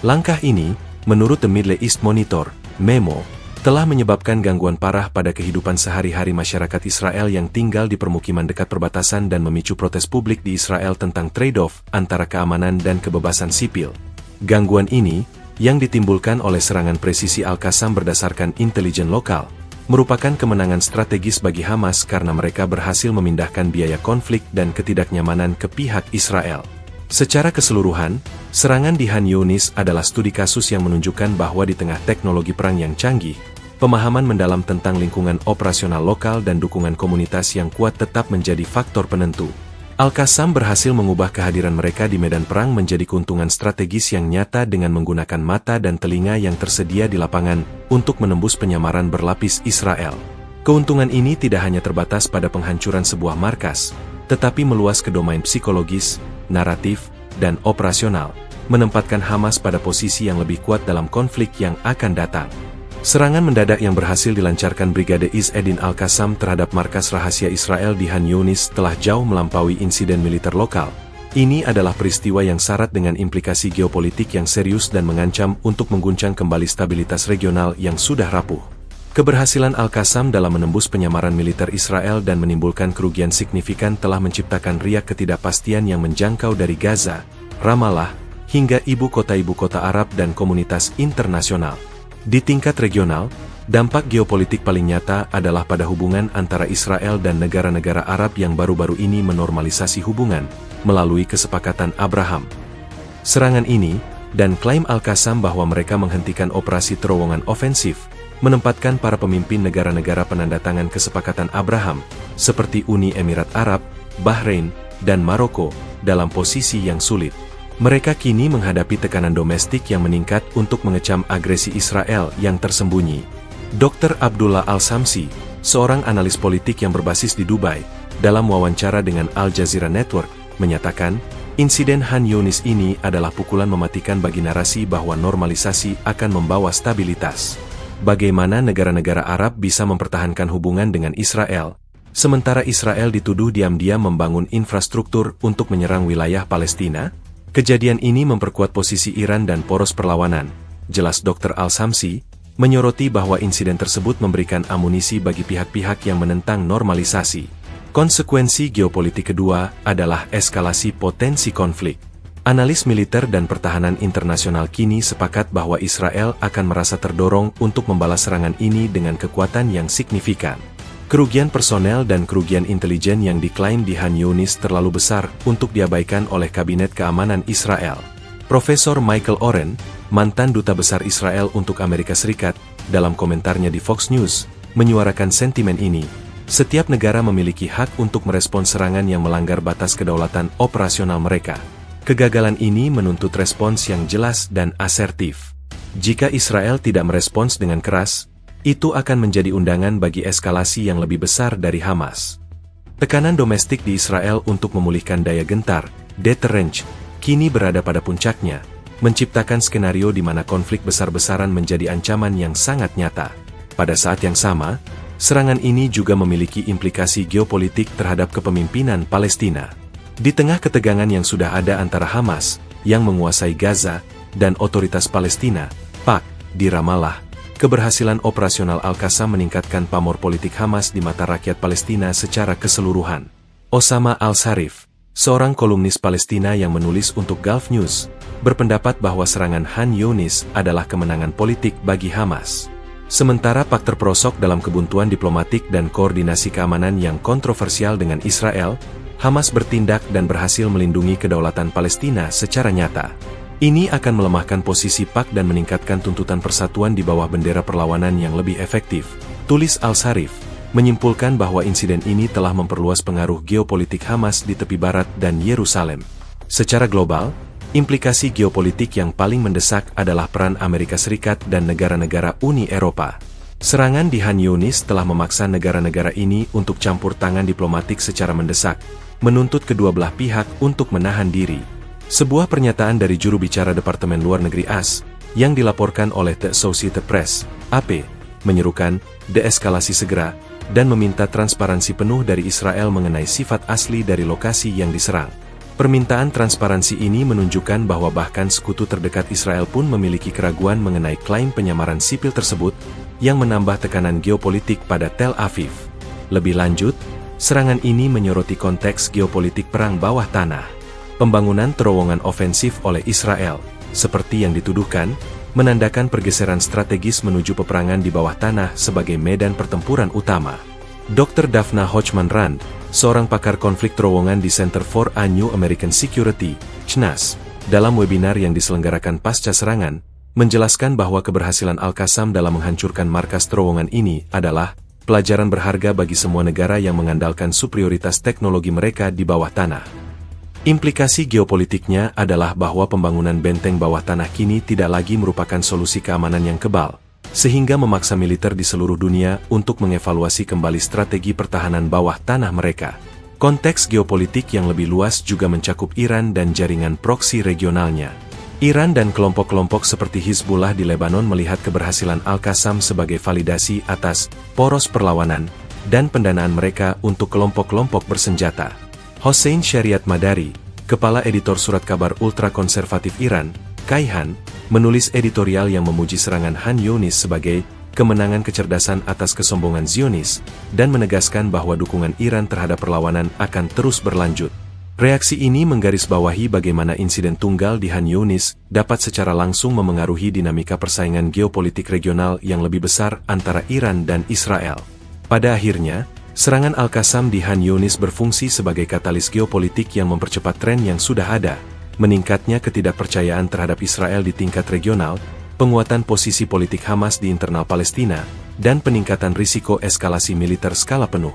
Langkah ini, menurut The Middle East Monitor, MEMO, telah menyebabkan gangguan parah pada kehidupan sehari-hari masyarakat Israel yang tinggal di permukiman dekat perbatasan dan memicu protes publik di Israel tentang trade-off antara keamanan dan kebebasan sipil. Gangguan ini, yang ditimbulkan oleh serangan presisi Al-Qassam berdasarkan intelijen lokal, merupakan kemenangan strategis bagi Hamas karena mereka berhasil memindahkan biaya konflik dan ketidaknyamanan ke pihak Israel. Secara keseluruhan, serangan di Khan Younis adalah studi kasus yang menunjukkan bahwa di tengah teknologi perang yang canggih, pemahaman mendalam tentang lingkungan operasional lokal dan dukungan komunitas yang kuat tetap menjadi faktor penentu. Al-Qassam berhasil mengubah kehadiran mereka di medan perang menjadi keuntungan strategis yang nyata dengan menggunakan mata dan telinga yang tersedia di lapangan untuk menembus penyamaran berlapis Israel. Keuntungan ini tidak hanya terbatas pada penghancuran sebuah markas, tetapi meluas ke domain psikologis, naratif, dan operasional, menempatkan Hamas pada posisi yang lebih kuat dalam konflik yang akan datang. Serangan mendadak yang berhasil dilancarkan Brigade Izz Eddin Al-Qassam terhadap markas rahasia Israel di Khan Younis telah jauh melampaui insiden militer lokal. Ini adalah peristiwa yang syarat dengan implikasi geopolitik yang serius dan mengancam untuk mengguncang kembali stabilitas regional yang sudah rapuh. Keberhasilan Al-Qassam dalam menembus penyamaran militer Israel dan menimbulkan kerugian signifikan telah menciptakan riak ketidakpastian yang menjangkau dari Gaza, Ramallah, hingga ibu kota Arab dan komunitas internasional. Di tingkat regional, dampak geopolitik paling nyata adalah pada hubungan antara Israel dan negara-negara Arab yang baru-baru ini menormalisasi hubungan melalui kesepakatan Abraham. Serangan ini, dan klaim Al-Qassam bahwa mereka menghentikan operasi terowongan ofensif, menempatkan para pemimpin negara-negara penandatangan kesepakatan Abraham, seperti Uni Emirat Arab, Bahrain, dan Maroko, dalam posisi yang sulit. Mereka kini menghadapi tekanan domestik yang meningkat untuk mengecam agresi Israel yang tersembunyi. Dr. Abdullah Al-Samsi, seorang analis politik yang berbasis di Dubai, dalam wawancara dengan Al Jazeera Network, menyatakan, insiden Khan Younis ini adalah pukulan mematikan bagi narasi bahwa normalisasi akan membawa stabilitas. Bagaimana negara-negara Arab bisa mempertahankan hubungan dengan Israel, sementara Israel dituduh diam-diam membangun infrastruktur untuk menyerang wilayah Palestina? Kejadian ini memperkuat posisi Iran dan poros perlawanan, jelas Dr. Al-Samsi, menyoroti bahwa insiden tersebut memberikan amunisi bagi pihak-pihak yang menentang normalisasi. Konsekuensi geopolitik kedua adalah eskalasi potensi konflik. Analis militer dan pertahanan internasional kini sepakat bahwa Israel akan merasa terdorong untuk membalas serangan ini dengan kekuatan yang signifikan. Kerugian personel dan kerugian intelijen yang diklaim di Khan Younis terlalu besar untuk diabaikan oleh Kabinet Keamanan Israel. Profesor Michael Oren, mantan Duta Besar Israel untuk Amerika Serikat, dalam komentarnya di Fox News, menyuarakan sentimen ini. Setiap negara memiliki hak untuk merespons serangan yang melanggar batas kedaulatan operasional mereka. Kegagalan ini menuntut respons yang jelas dan asertif. Jika Israel tidak merespons dengan keras, itu akan menjadi undangan bagi eskalasi yang lebih besar dari Hamas. Tekanan domestik di Israel untuk memulihkan daya gentar, deterrence, kini berada pada puncaknya, menciptakan skenario di mana konflik besar-besaran menjadi ancaman yang sangat nyata. Pada saat yang sama, serangan ini juga memiliki implikasi geopolitik terhadap kepemimpinan Palestina. Di tengah ketegangan yang sudah ada antara Hamas, yang menguasai Gaza, dan otoritas Palestina, PAK, di Ramallah, keberhasilan operasional Al-Qassam meningkatkan pamor politik Hamas di mata rakyat Palestina secara keseluruhan. Osama Al-Sharif, seorang kolumnis Palestina yang menulis untuk Gulf News, berpendapat bahwa serangan Khan Younis adalah kemenangan politik bagi Hamas. Sementara PAK terperosok dalam kebuntuan diplomatik dan koordinasi keamanan yang kontroversial dengan Israel, Hamas bertindak dan berhasil melindungi kedaulatan Palestina secara nyata. Ini akan melemahkan posisi PAK dan meningkatkan tuntutan persatuan di bawah bendera perlawanan yang lebih efektif, tulis Al-Sharif, menyimpulkan bahwa insiden ini telah memperluas pengaruh geopolitik Hamas di tepi barat dan Yerusalem. Secara global, implikasi geopolitik yang paling mendesak adalah peran Amerika Serikat dan negara-negara Uni Eropa. Serangan di Khan Younis telah memaksa negara-negara ini untuk campur tangan diplomatik secara mendesak, menuntut kedua belah pihak untuk menahan diri. Sebuah pernyataan dari juru bicara Departemen Luar Negeri AS, yang dilaporkan oleh The Associated Press, AP, menyerukan deeskalasi segera, dan meminta transparansi penuh dari Israel mengenai sifat asli dari lokasi yang diserang. Permintaan transparansi ini menunjukkan bahwa bahkan sekutu terdekat Israel pun memiliki keraguan mengenai klaim penyamaran sipil tersebut, yang menambah tekanan geopolitik pada Tel Aviv. Lebih lanjut, serangan ini menyoroti konteks geopolitik perang bawah tanah. Pembangunan terowongan ofensif oleh Israel, seperti yang dituduhkan, menandakan pergeseran strategis menuju peperangan di bawah tanah sebagai medan pertempuran utama. Dr. Daphna Hochman-Rand, seorang pakar konflik terowongan di Center for a New American Security, CNAS, dalam webinar yang diselenggarakan pasca serangan, menjelaskan bahwa keberhasilan Al-Qassam dalam menghancurkan markas terowongan ini adalah pelajaran berharga bagi semua negara yang mengandalkan superioritas teknologi mereka di bawah tanah. Implikasi geopolitiknya adalah bahwa pembangunan benteng bawah tanah kini tidak lagi merupakan solusi keamanan yang kebal, sehingga memaksa militer di seluruh dunia untuk mengevaluasi kembali strategi pertahanan bawah tanah mereka. Konteks geopolitik yang lebih luas juga mencakup Iran dan jaringan proksi regionalnya. Iran dan kelompok-kelompok seperti Hizbullah di Lebanon melihat keberhasilan Al-Qassam sebagai validasi atas poros perlawanan dan pendanaan mereka untuk kelompok-kelompok bersenjata. Hossein Shariat Madari, kepala editor surat kabar ultra-konservatif Iran, Kayhan, menulis editorial yang memuji serangan Khan Younis sebagai kemenangan kecerdasan atas kesombongan Zionis, dan menegaskan bahwa dukungan Iran terhadap perlawanan akan terus berlanjut. Reaksi ini menggarisbawahi bagaimana insiden tunggal di Khan Younis dapat secara langsung memengaruhi dinamika persaingan geopolitik regional yang lebih besar antara Iran dan Israel. Pada akhirnya, serangan Al-Qassam di Khan Younis berfungsi sebagai katalis geopolitik yang mempercepat tren yang sudah ada, meningkatnya ketidakpercayaan terhadap Israel di tingkat regional, penguatan posisi politik Hamas di internal Palestina, dan peningkatan risiko eskalasi militer skala penuh.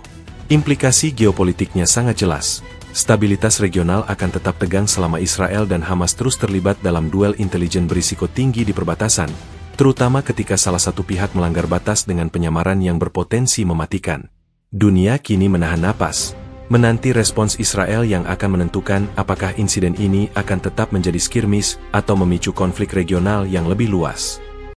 Implikasi geopolitiknya sangat jelas. Stabilitas regional akan tetap tegang selama Israel dan Hamas terus terlibat dalam duel intelijen berisiko tinggi di perbatasan, terutama ketika salah satu pihak melanggar batas dengan penyamaran yang berpotensi mematikan. Dunia kini menahan napas, menanti respons Israel yang akan menentukan apakah insiden ini akan tetap menjadi skirmish atau memicu konflik regional yang lebih luas.